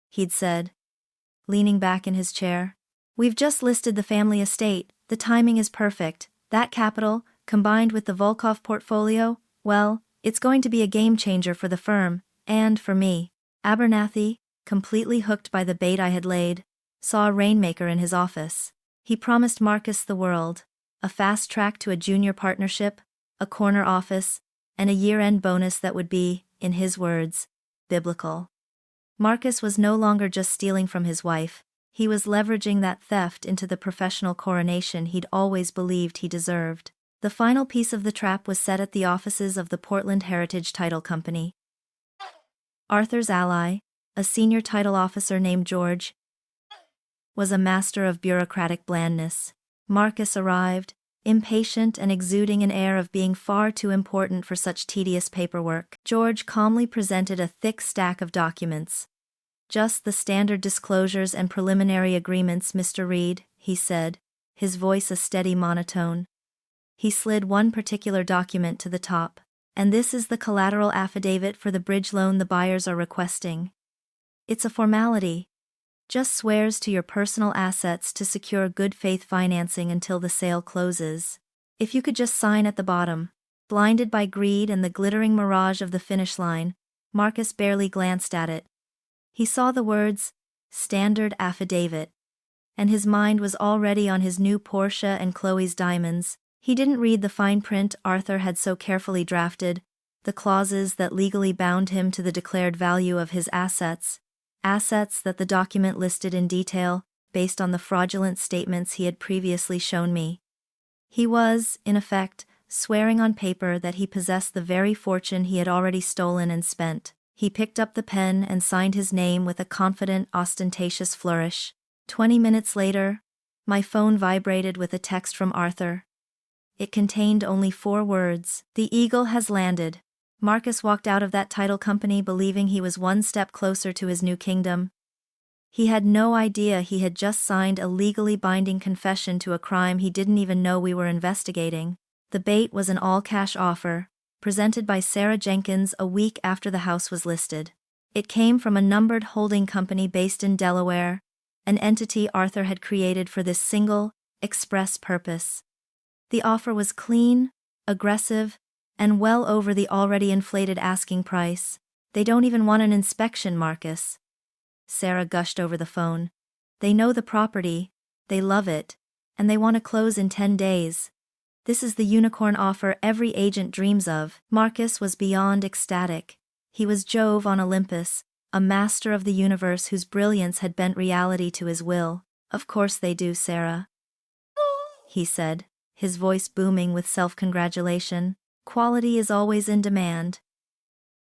he'd said, leaning back in his chair. "We've just listed the family estate. The timing is perfect. That capital, combined with the Volkov portfolio, well, it's going to be a game changer for the firm, and for me." Abernathy, completely hooked by the bait I had laid, saw a rainmaker in his office. He promised Marcus the world, a fast track to a junior partnership, a corner office, and a year-end bonus that would be, in his words, biblical. Marcus was no longer just stealing from his wife, he was leveraging that theft into the professional coronation he'd always believed he deserved. The final piece of the trap was set at the offices of the Portland Heritage Title Company. Arthur's ally, a senior title officer named George, was a master of bureaucratic blandness. Marcus arrived, impatient and exuding an air of being far too important for such tedious paperwork. George calmly presented a thick stack of documents. "Just the standard disclosures and preliminary agreements, Mr. Reed," he said, his voice a steady monotone. He slid one particular document to the top. "And this is the collateral affidavit for the bridge loan the buyers are requesting. It's a formality. Just swears to your personal assets to secure good faith financing until the sale closes. If you could just sign at the bottom." Blinded by greed and the glittering mirage of the finish line, Marcus barely glanced at it. He saw the words, "Standard Affidavit," and his mind was already on his new Porsche and Chloe's diamonds. He didn't read the fine print Arthur had so carefully drafted, the clauses that legally bound him to the declared value of his assets that the document listed in detail, based on the fraudulent statements he had previously shown me. He was, in effect, swearing on paper that he possessed the very fortune he had already stolen and spent. He picked up the pen and signed his name with a confident, ostentatious flourish. 20 minutes later, my phone vibrated with a text from Arthur. It contained only 4 words. "The Eagle has landed." Marcus walked out of that title company believing he was one step closer to his new kingdom. He had no idea he had just signed a legally binding confession to a crime he didn't even know we were investigating. The bait was an all-cash offer, presented by Sarah Jenkins a week after the house was listed. It came from a numbered holding company based in Delaware, an entity Arthur had created for this single, express purpose. The offer was clean, aggressive, and well over the already inflated asking price. "They don't even want an inspection, Marcus," Sarah gushed over the phone. "They know the property, they love it, and they want to close in 10 days. This is the unicorn offer every agent dreams of." Marcus was beyond ecstatic. He was Jove on Olympus, a master of the universe whose brilliance had bent reality to his will. "Of course they do, Sarah," he said, his voice booming with self-congratulation. "Quality is always in demand."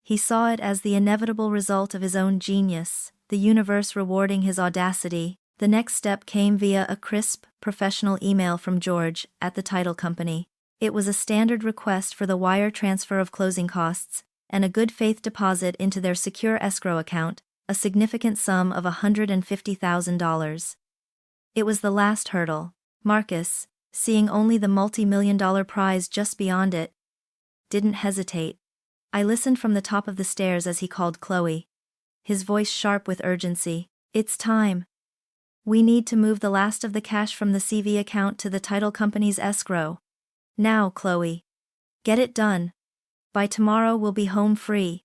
He saw it as the inevitable result of his own genius, the universe rewarding his audacity. The next step came via a crisp, professional email from George, at the title company. It was a standard request for the wire transfer of closing costs, and a good faith deposit into their secure escrow account, a significant sum of $150,000. It was the last hurdle. Marcus, seeing only the multi-million-dollar prize just beyond it, didn't hesitate. I listened from the top of the stairs as he called Chloe, his voice sharp with urgency. "It's time. We need to move the last of the cash from the CV account to the title company's escrow. Now, Chloe. Get it done. By tomorrow we'll be home free."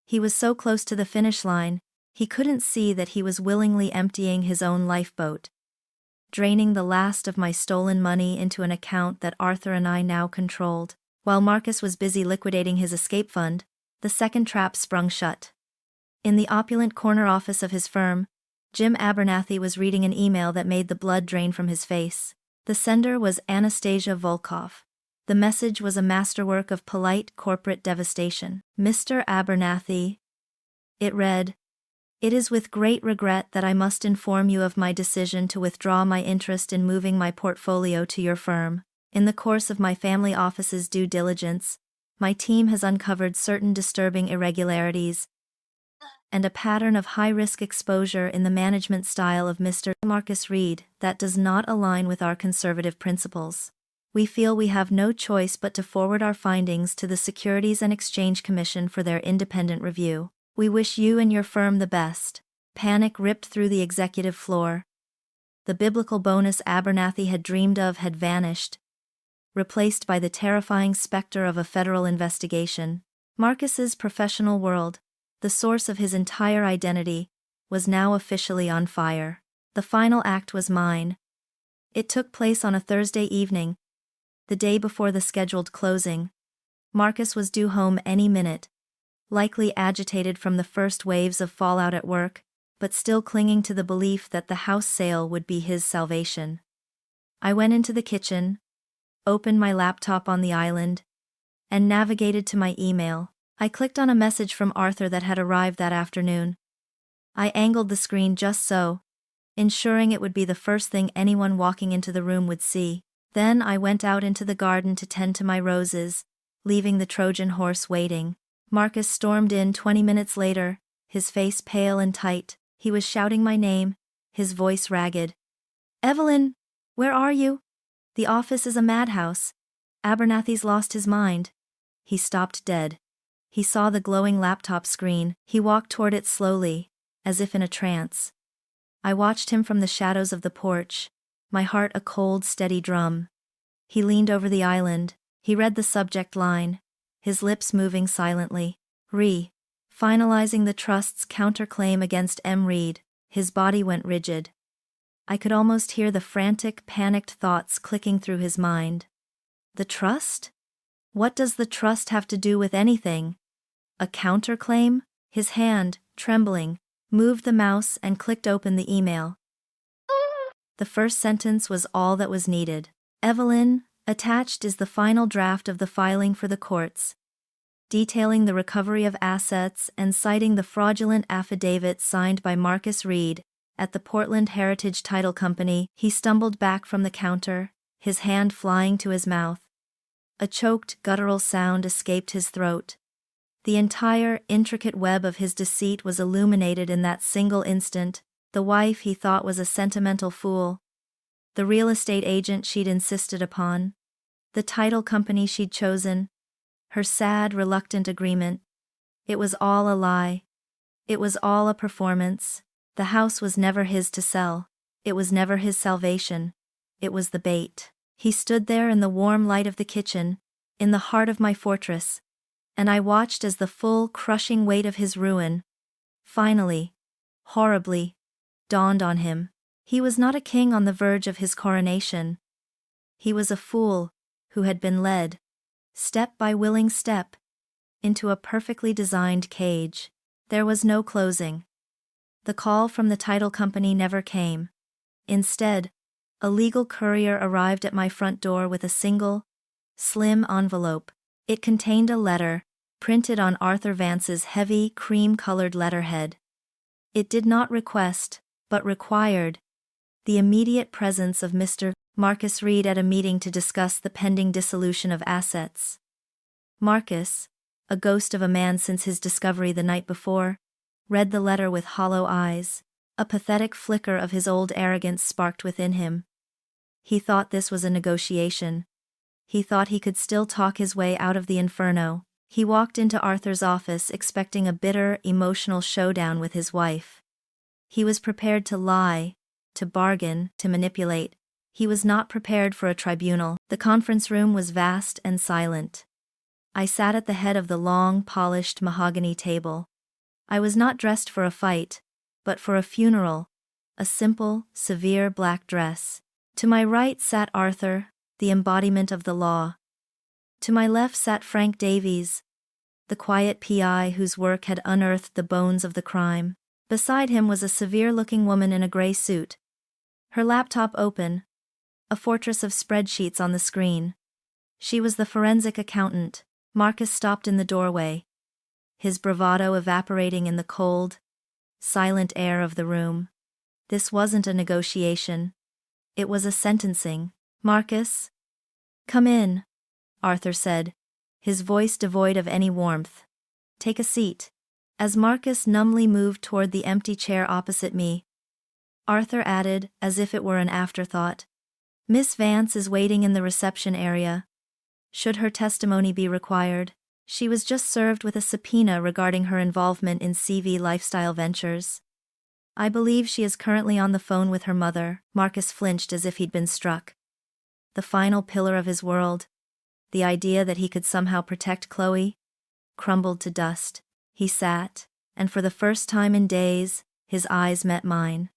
He was so close to the finish line, he couldn't see that he was willingly emptying his own lifeboat, draining the last of my stolen money into an account that Arthur and I now controlled. While Marcus was busy liquidating his escape fund, the second trap sprung shut. In the opulent corner office of his firm, Jim Abernathy was reading an email that made the blood drain from his face. The sender was Anastasia Volkov. The message was a masterwork of polite corporate devastation. Mr. Abernathy, it read, "It is with great regret that I must inform you of my decision to withdraw my interest in moving my portfolio to your firm. In the course of my family office's due diligence, my team has uncovered certain disturbing irregularities and a pattern of high-risk exposure in the management style of Mr. Marcus Reed that does not align with our conservative principles. We feel we have no choice but to forward our findings to the Securities and Exchange Commission for their independent review. We wish you and your firm the best." Panic ripped through the executive floor. The biblical bonus Abernathy had dreamed of had vanished, replaced by the terrifying specter of a federal investigation. Marcus's professional world, the source of his entire identity, was now officially on fire. The final act was mine. It took place on a Thursday evening, the day before the scheduled closing. Marcus was due home any minute, likely agitated from the first waves of fallout at work, but still clinging to the belief that the house sale would be his salvation. I went into the kitchen, opened my laptop on the island, and navigated to my email. I clicked on a message from Arthur that had arrived that afternoon. I angled the screen just so, ensuring it would be the first thing anyone walking into the room would see. Then I went out into the garden to tend to my roses, leaving the Trojan horse waiting. Marcus stormed in 20 minutes later, his face pale and tight. He was shouting my name, his voice ragged. "Evelyn, where are you? The office is a madhouse. Abernathy's lost his mind." He stopped dead. He saw the glowing laptop screen. He walked toward it slowly, as if in a trance. I watched him from the shadows of the porch, my heart a cold, steady drum. He leaned over the island. He read the subject line, his lips moving silently. Finalizing the trust's counterclaim against M. Reed. His body went rigid. I could almost hear the frantic, panicked thoughts clicking through his mind. The trust? What does the trust have to do with anything? A counterclaim? His hand, trembling, moved the mouse and clicked open the email. The first sentence was all that was needed. "Evelyn, attached is the final draft of the filing for the courts, detailing the recovery of assets and citing the fraudulent affidavit signed by Marcus Reed at the Portland Heritage Title Company." He stumbled back from the counter, his hand flying to his mouth. A choked, guttural sound escaped his throat. The entire, intricate web of his deceit was illuminated in that single instant. The wife he thought was a sentimental fool. The real estate agent she'd insisted upon. The title company she'd chosen. Her sad, reluctant agreement. It was all a lie. It was all a performance. The house was never his to sell. It was never his salvation. It was the bait. He stood there in the warm light of the kitchen, in the heart of my fortress, and I watched as the full, crushing weight of his ruin, finally, horribly, dawned on him. He was not a king on the verge of his coronation. He was a fool who had been led, step by willing step, into a perfectly designed cage. There was no closing. The call from the title company never came. Instead, a legal courier arrived at my front door with a single, slim envelope. It contained a letter, printed on Arthur Vance's heavy, cream-colored letterhead. It did not request, but required, the immediate presence of Mr. Marcus Reed at a meeting to discuss the pending dissolution of assets. Marcus, a ghost of a man since his discovery the night before, read the letter with hollow eyes. A pathetic flicker of his old arrogance sparked within him. He thought this was a negotiation. He thought he could still talk his way out of the inferno. He walked into Arthur's office expecting a bitter, emotional showdown with his wife. He was prepared to lie, to bargain, to manipulate. He was not prepared for a tribunal. The conference room was vast and silent. I sat at the head of the long, polished mahogany table. I was not dressed for a fight, but for a funeral, a simple, severe black dress. To my right sat Arthur, the embodiment of the law. To my left sat Frank Davies, the quiet PI whose work had unearthed the bones of the crime. Beside him was a severe-looking woman in a gray suit. Her laptop open, a fortress of spreadsheets on the screen. She was the forensic accountant. Marcus stopped in the doorway, his bravado evaporating in the cold, silent air of the room. This wasn't a negotiation. It was a sentencing. "Marcus? Come in," Arthur said, his voice devoid of any warmth. "Take a seat." As Marcus numbly moved toward the empty chair opposite me, Arthur added, as if it were an afterthought, "Miss Vance is waiting in the reception area. Should her testimony be required, she was just served with a subpoena regarding her involvement in CV Lifestyle Ventures. I believe she is currently on the phone with her mother." Marcus flinched as if he'd been struck. The final pillar of his world, the idea that he could somehow protect Chloe, crumbled to dust. He sat, and for the first time in days, his eyes met mine.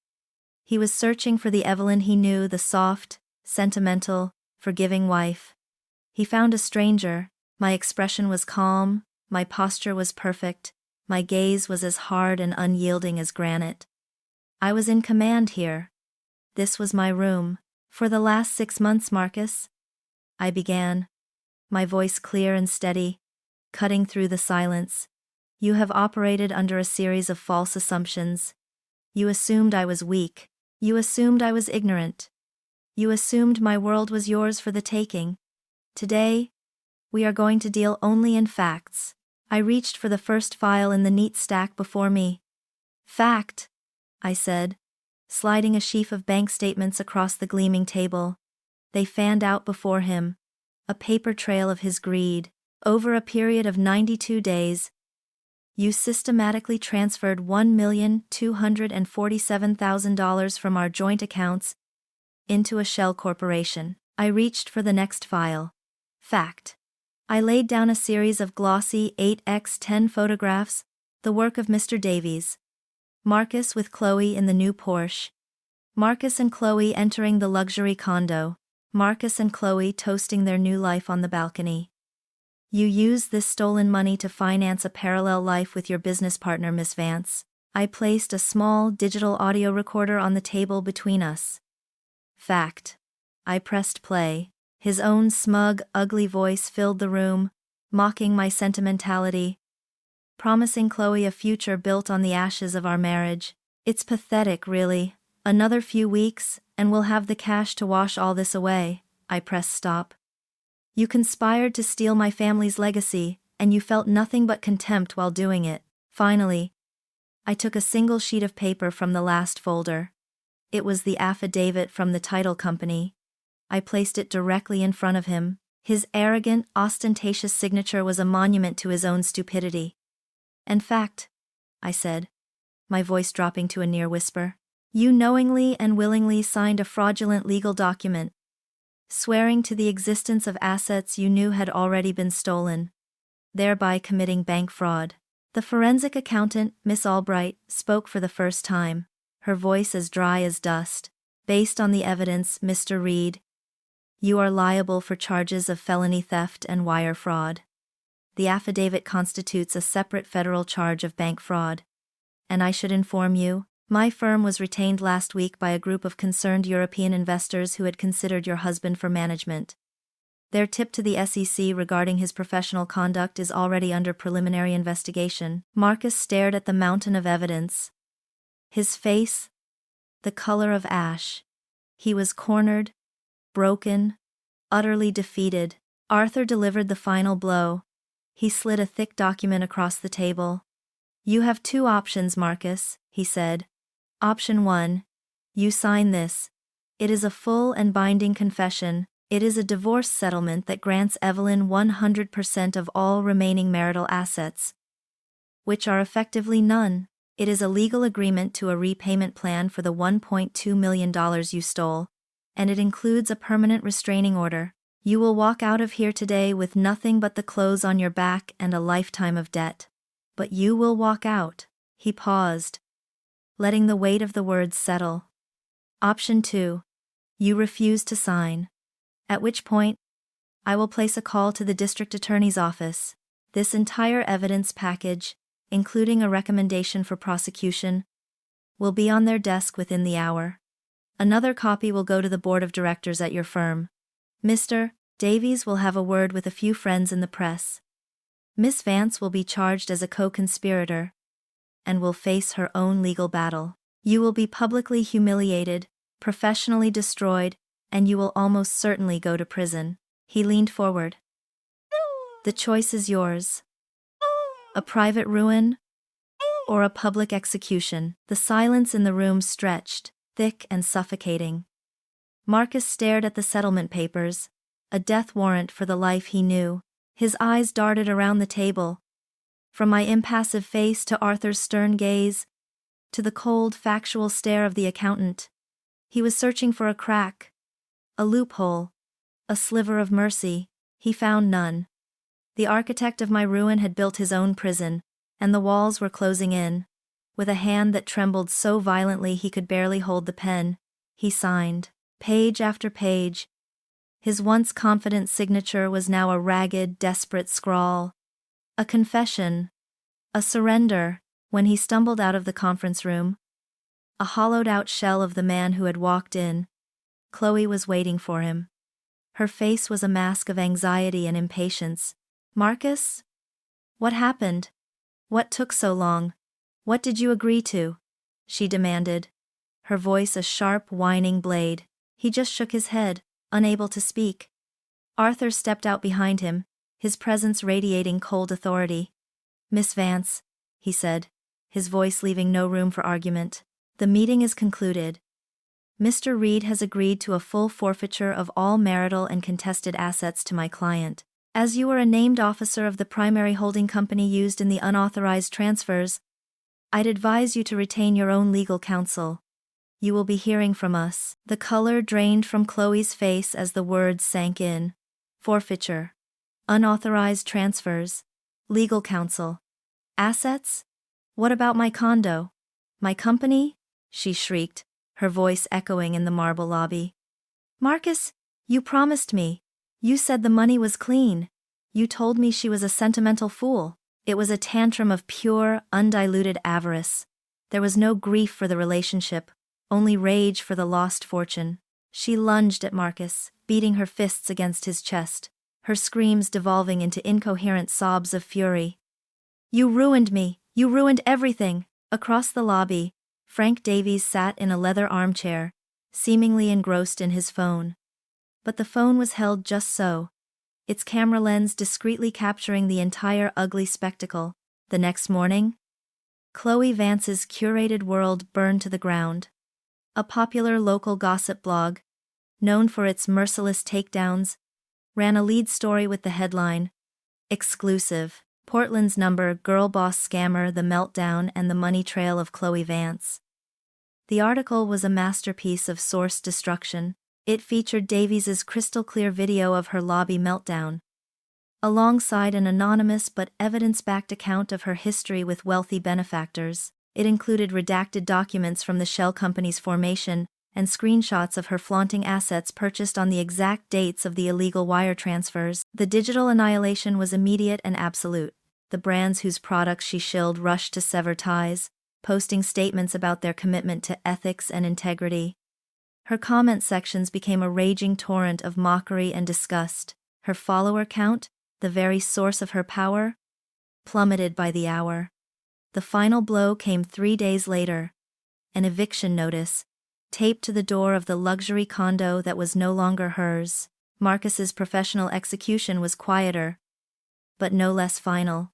He was searching for the Evelyn he knew, the soft, sentimental, forgiving wife. He found a stranger. My expression was calm, my posture was perfect, my gaze was as hard and unyielding as granite. I was in command here. This was my room. "For the last 6 months, Marcus," I began, my voice clear and steady, cutting through the silence, "you have operated under a series of false assumptions. You assumed I was weak. You assumed I was ignorant. You assumed my world was yours for the taking. Today, we are going to deal only in facts." I reached for the first file in the neat stack before me. "Fact," I said, sliding a sheaf of bank statements across the gleaming table. They fanned out before him, a paper trail of his greed. "Over a period of 92 days, you systematically transferred $1,247,000 from our joint accounts into a shell corporation." I reached for the next file. Fact. I laid down a series of glossy 8x10 photographs, the work of Mr. Davies. Marcus with Chloe in the new Porsche. Marcus and Chloe entering the luxury condo. Marcus and Chloe toasting their new life on the balcony. "You used this stolen money to finance a parallel life with your business partner, Miss Vance." I placed a small digital audio recorder on the table between us. Fact. I pressed play. His own smug, ugly voice filled the room, mocking my sentimentality, promising Chloe a future built on the ashes of our marriage. "It's pathetic, really. Another few weeks, and we'll have the cash to wash all this away." I pressed stop. "You conspired to steal my family's legacy, and you felt nothing but contempt while doing it." Finally, I took a single sheet of paper from the last folder. It was the affidavit from the title company. I placed it directly in front of him. His arrogant, ostentatious signature was a monument to his own stupidity. "In fact," I said, my voice dropping to a near whisper, "you knowingly and willingly signed a fraudulent legal document, swearing to the existence of assets you knew had already been stolen, thereby committing bank fraud." The forensic accountant, Miss Albright, spoke for the first time, her voice as dry as dust. "Based on the evidence, Mr. Reed, you are liable for charges of felony theft and wire fraud. The affidavit constitutes a separate federal charge of bank fraud. And I should inform you, my firm was retained last week by a group of concerned European investors who had considered your husband for management. Their tip to the SEC regarding his professional conduct is already under preliminary investigation." Marcus stared at the mountain of evidence. His face, the color of ash. He was cornered, broken, utterly defeated. Arthur delivered the final blow. He slid a thick document across the table. "You have 2 options, Marcus," he said. "Option 1. You sign this. It is a full and binding confession. It is a divorce settlement that grants Evelyn 100% of all remaining marital assets, which are effectively none. It is a legal agreement to a repayment plan for the $1.2 million you stole, and it includes a permanent restraining order. You will walk out of here today with nothing but the clothes on your back and a lifetime of debt. But you will walk out." He paused, letting the weight of the words settle. "Option 2. You refuse to sign. At which point, I will place a call to the district attorney's office. This entire evidence package, including a recommendation for prosecution, will be on their desk within the hour. Another copy will go to the board of directors at your firm. Mr. Davies will have a word with a few friends in the press. Miss Vance will be charged as a co-conspirator and will face her own legal battle. You will be publicly humiliated, professionally destroyed, and you will almost certainly go to prison. He leaned forward. The choice is yours. A private ruin or a public execution. The silence in the room stretched, thick and suffocating. Marcus stared at the settlement papers, a death warrant for the life he knew. His eyes darted around the table, from my impassive face to Arthur's stern gaze, to the cold, factual stare of the accountant. He was searching for a crack, a loophole, a sliver of mercy. He found none. The architect of my ruin had built his own prison, and the walls were closing in. With a hand that trembled so violently he could barely hold the pen, he signed, page after page. His once confident signature was now a ragged, desperate scrawl. A confession, a surrender. When he stumbled out of the conference room, a hollowed-out shell of the man who had walked in, Chloe was waiting for him. Her face was a mask of anxiety and impatience. Marcus? What happened? What took so long? What did you agree to? She demanded, her voice a sharp, whining blade. He just shook his head, unable to speak. Arthur stepped out behind him, his presence radiating cold authority. Miss Vance, he said, his voice leaving no room for argument. The meeting is concluded. Mr. Reed has agreed to a full forfeiture of all marital and contested assets to my client. As you are a named officer of the primary holding company used in the unauthorized transfers, I'd advise you to retain your own legal counsel. You will be hearing from us. The color drained from Chloe's face as the words sank in. Forfeiture. Unauthorized transfers. Legal counsel. Assets? What about my condo? My company? She shrieked, her voice echoing in the marble lobby. Marcus, you promised me. You said the money was clean. You told me she was a sentimental fool. It was a tantrum of pure, undiluted avarice. There was no grief for the relationship, only rage for the lost fortune. She lunged at Marcus, beating her fists against his chest, her screams devolving into incoherent sobs of fury. You ruined me. You ruined everything. Across the lobby, Frank Davies sat in a leather armchair, seemingly engrossed in his phone. But the phone was held just so, its camera lens discreetly capturing the entire ugly spectacle. The next morning, Chloe Vance's curated world burned to the ground. A popular local gossip blog, known for its merciless takedowns, ran a lead story with the headline, Exclusive, Portland's number girl boss scammer, the meltdown and the money trail of Chloe Vance. The article was a masterpiece of source destruction. It featured Davies's crystal-clear video of her lobby meltdown, alongside an anonymous but evidence-backed account of her history with wealthy benefactors. It included redacted documents from the shell company's formation and screenshots of her flaunting assets purchased on the exact dates of the illegal wire transfers. The digital annihilation was immediate and absolute. The brands whose products she shilled rushed to sever ties, posting statements about their commitment to ethics and integrity. Her comment sections became a raging torrent of mockery and disgust. Her follower count, the very source of her power, plummeted by the hour. The final blow came 3 days later. An eviction notice, taped to the door of the luxury condo that was no longer hers. Marcus's professional execution was quieter, but no less final.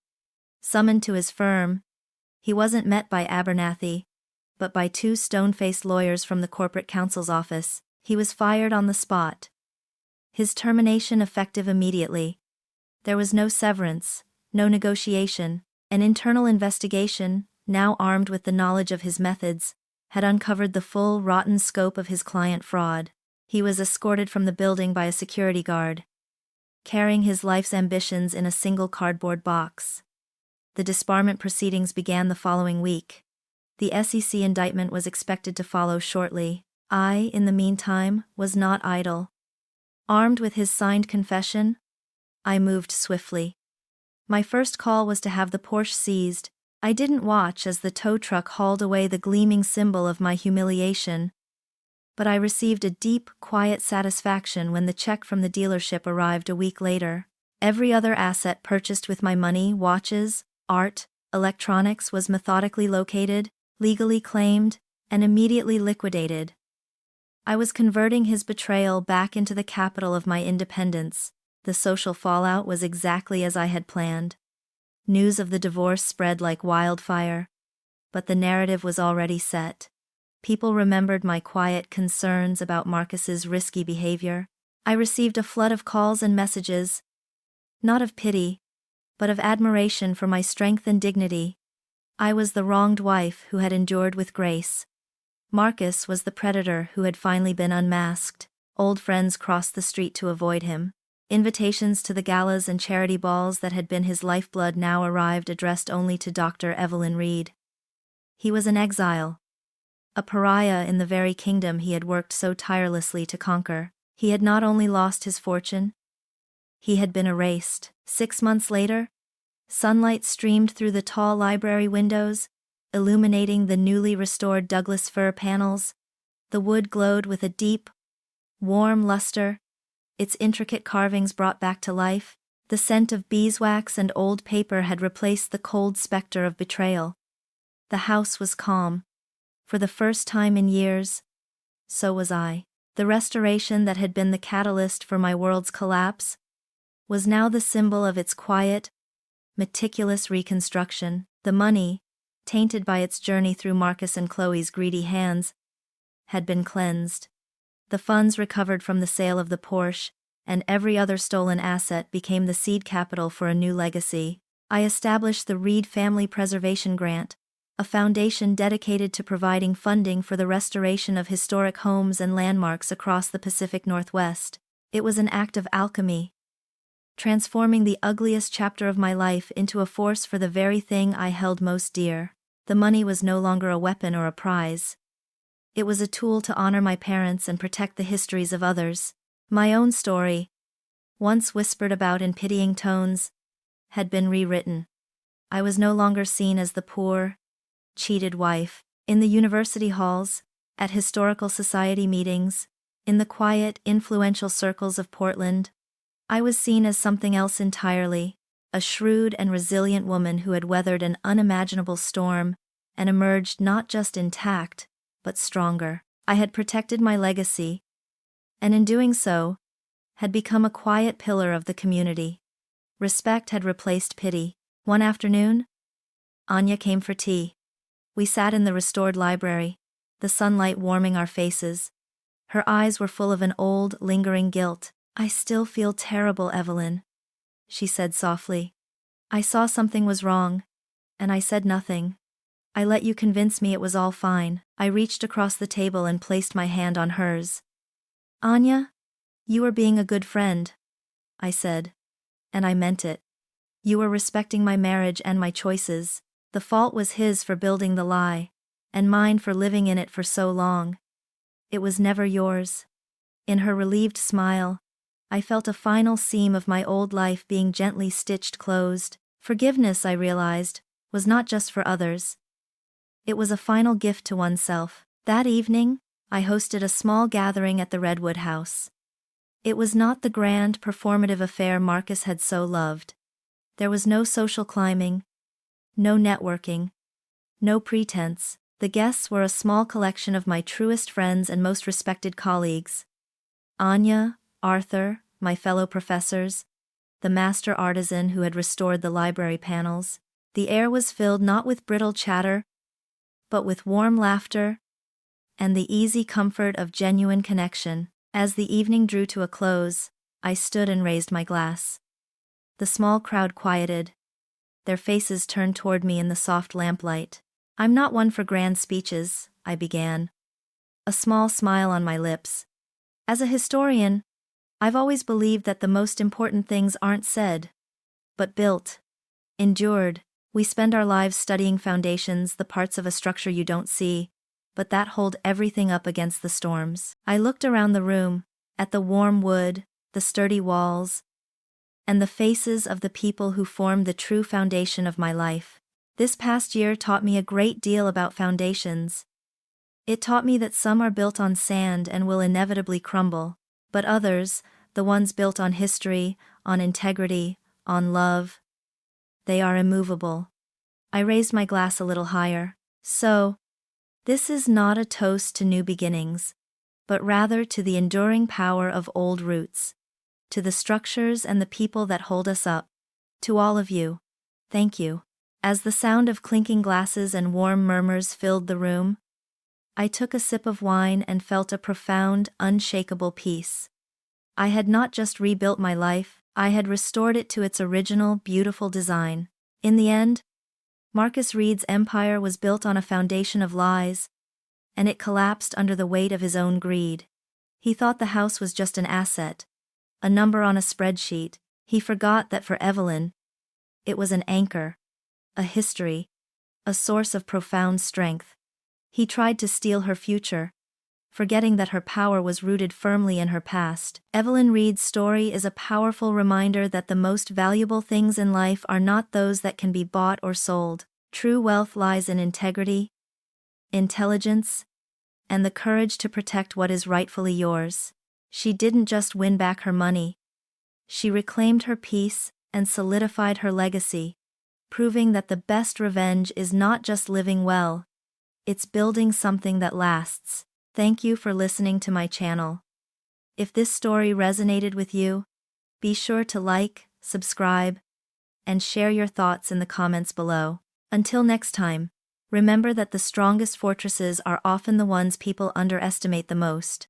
Summoned to his firm, he wasn't met by Abernathy, but by 2 stone-faced lawyers from the corporate counsel's office. He was fired on the spot. His termination effective immediately. There was no severance, no negotiation. An internal investigation, now armed with the knowledge of his methods, had uncovered the full, rotten scope of his client fraud. He was escorted from the building by a security guard, carrying his life's ambitions in a single cardboard box. The disbarment proceedings began the following week. The SEC indictment was expected to follow shortly. I, in the meantime, was not idle. Armed with his signed confession, I moved swiftly. My first call was to have the Porsche seized. I didn't watch as the tow truck hauled away the gleaming symbol of my humiliation, but I received a deep, quiet satisfaction when the check from the dealership arrived a week later. Every other asset purchased with my money, watches, art, electronics, was methodically located, legally claimed, and immediately liquidated. I was converting his betrayal back into the capital of my independence. The social fallout was exactly as I had planned. News of the divorce spread like wildfire, but the narrative was already set. People remembered my quiet concerns about Marcus's risky behavior. I received a flood of calls and messages, not of pity, but of admiration for my strength and dignity. I was the wronged wife who had endured with grace. Marcus was the predator who had finally been unmasked. Old friends crossed the street to avoid him. Invitations to the galas and charity balls that had been his lifeblood now arrived, addressed only to Dr. Evelyn Reed. He was an exile, a pariah in the very kingdom he had worked so tirelessly to conquer. He had not only lost his fortune, he had been erased. 6 months later, sunlight streamed through the tall library windows, illuminating the newly restored Douglas fir panels. The wood glowed with a deep, warm luster, its intricate carvings brought back to life. The scent of beeswax and old paper had replaced the cold specter of betrayal. The house was calm. For the first time in years, so was I. The restoration that had been the catalyst for my world's collapse was now the symbol of its quiet, meticulous reconstruction. The money, tainted by its journey through Marcus and Chloe's greedy hands, had been cleansed. The funds recovered from the sale of the Porsche and every other stolen asset became the seed capital for a new legacy. I established the Reed Family Preservation Grant, a foundation dedicated to providing funding for the restoration of historic homes and landmarks across the Pacific Northwest. It was an act of alchemy, transforming the ugliest chapter of my life into a force for the very thing I held most dear. The money was no longer a weapon or a prize. It was a tool to honor my parents and protect the histories of others. My own story, once whispered about in pitying tones, had been rewritten. I was no longer seen as the poor, cheated wife. In the university halls, at historical society meetings, in the quiet, influential circles of Portland, I was seen as something else entirely, a shrewd and resilient woman who had weathered an unimaginable storm and emerged not just intact, but stronger. I had protected my legacy, and in doing so, had become a quiet pillar of the community. Respect had replaced pity. One afternoon, Anya came for tea. We sat in the restored library, the sunlight warming our faces. Her eyes were full of an old, lingering guilt. "I still feel terrible, Evelyn," she said softly. "I saw something was wrong, and I said nothing. I let you convince me it was all fine." I reached across the table and placed my hand on hers. "Anya, you are being a good friend," I said. And I meant it. "You were respecting my marriage and my choices. The fault was his for building the lie, and mine for living in it for so long. It was never yours." In her relieved smile, I felt a final seam of my old life being gently stitched closed. Forgiveness, I realized, was not just for others. It was a final gift to oneself. That evening, I hosted a small gathering at the Redwood House. It was not the grand, performative affair Marcus had so loved. There was no social climbing, no networking, no pretense. The guests were a small collection of my truest friends and most respected colleagues. Anya, Arthur, my fellow professors, the master artisan who had restored the library panels. The air was filled not with brittle chatter, but with warm laughter and the easy comfort of genuine connection. As the evening drew to a close, I stood and raised my glass. The small crowd quieted. Their faces turned toward me in the soft lamplight. "I'm not one for grand speeches," I began, a small smile on my lips. "As a historian, I've always believed that the most important things aren't said, but built, endured. We spend our lives studying foundations, the parts of a structure you don't see, but that hold everything up against the storms." I looked around the room, at the warm wood, the sturdy walls, and the faces of the people who formed the true foundation of my life. This past year taught me a great deal about foundations. It taught me that some are built on sand and will inevitably crumble, but others, the ones built on history, on integrity, on love, they are immovable. I raised my glass a little higher. So, this is not a toast to new beginnings, but rather to the enduring power of old roots, to the structures and the people that hold us up. To all of you, thank you. As the sound of clinking glasses and warm murmurs filled the room, I took a sip of wine and felt a profound, unshakable peace. I had not just rebuilt my life, I had restored it to its original, beautiful design. In the end, Marcus Reed's empire was built on a foundation of lies, and it collapsed under the weight of his own greed. He thought the house was just an asset, a number on a spreadsheet. He forgot that for Evelyn, it was an anchor, a history, a source of profound strength. He tried to steal her future, forgetting that her power was rooted firmly in her past. Evelyn Reed's story is a powerful reminder that the most valuable things in life are not those that can be bought or sold. True wealth lies in integrity, intelligence, and the courage to protect what is rightfully yours. She didn't just win back her money. She reclaimed her peace and solidified her legacy, proving that the best revenge is not just living well, it's building something that lasts. Thank you for listening to my channel. If this story resonated with you, be sure to like, subscribe, and share your thoughts in the comments below. Until next time, remember that the strongest fortresses are often the ones people underestimate the most.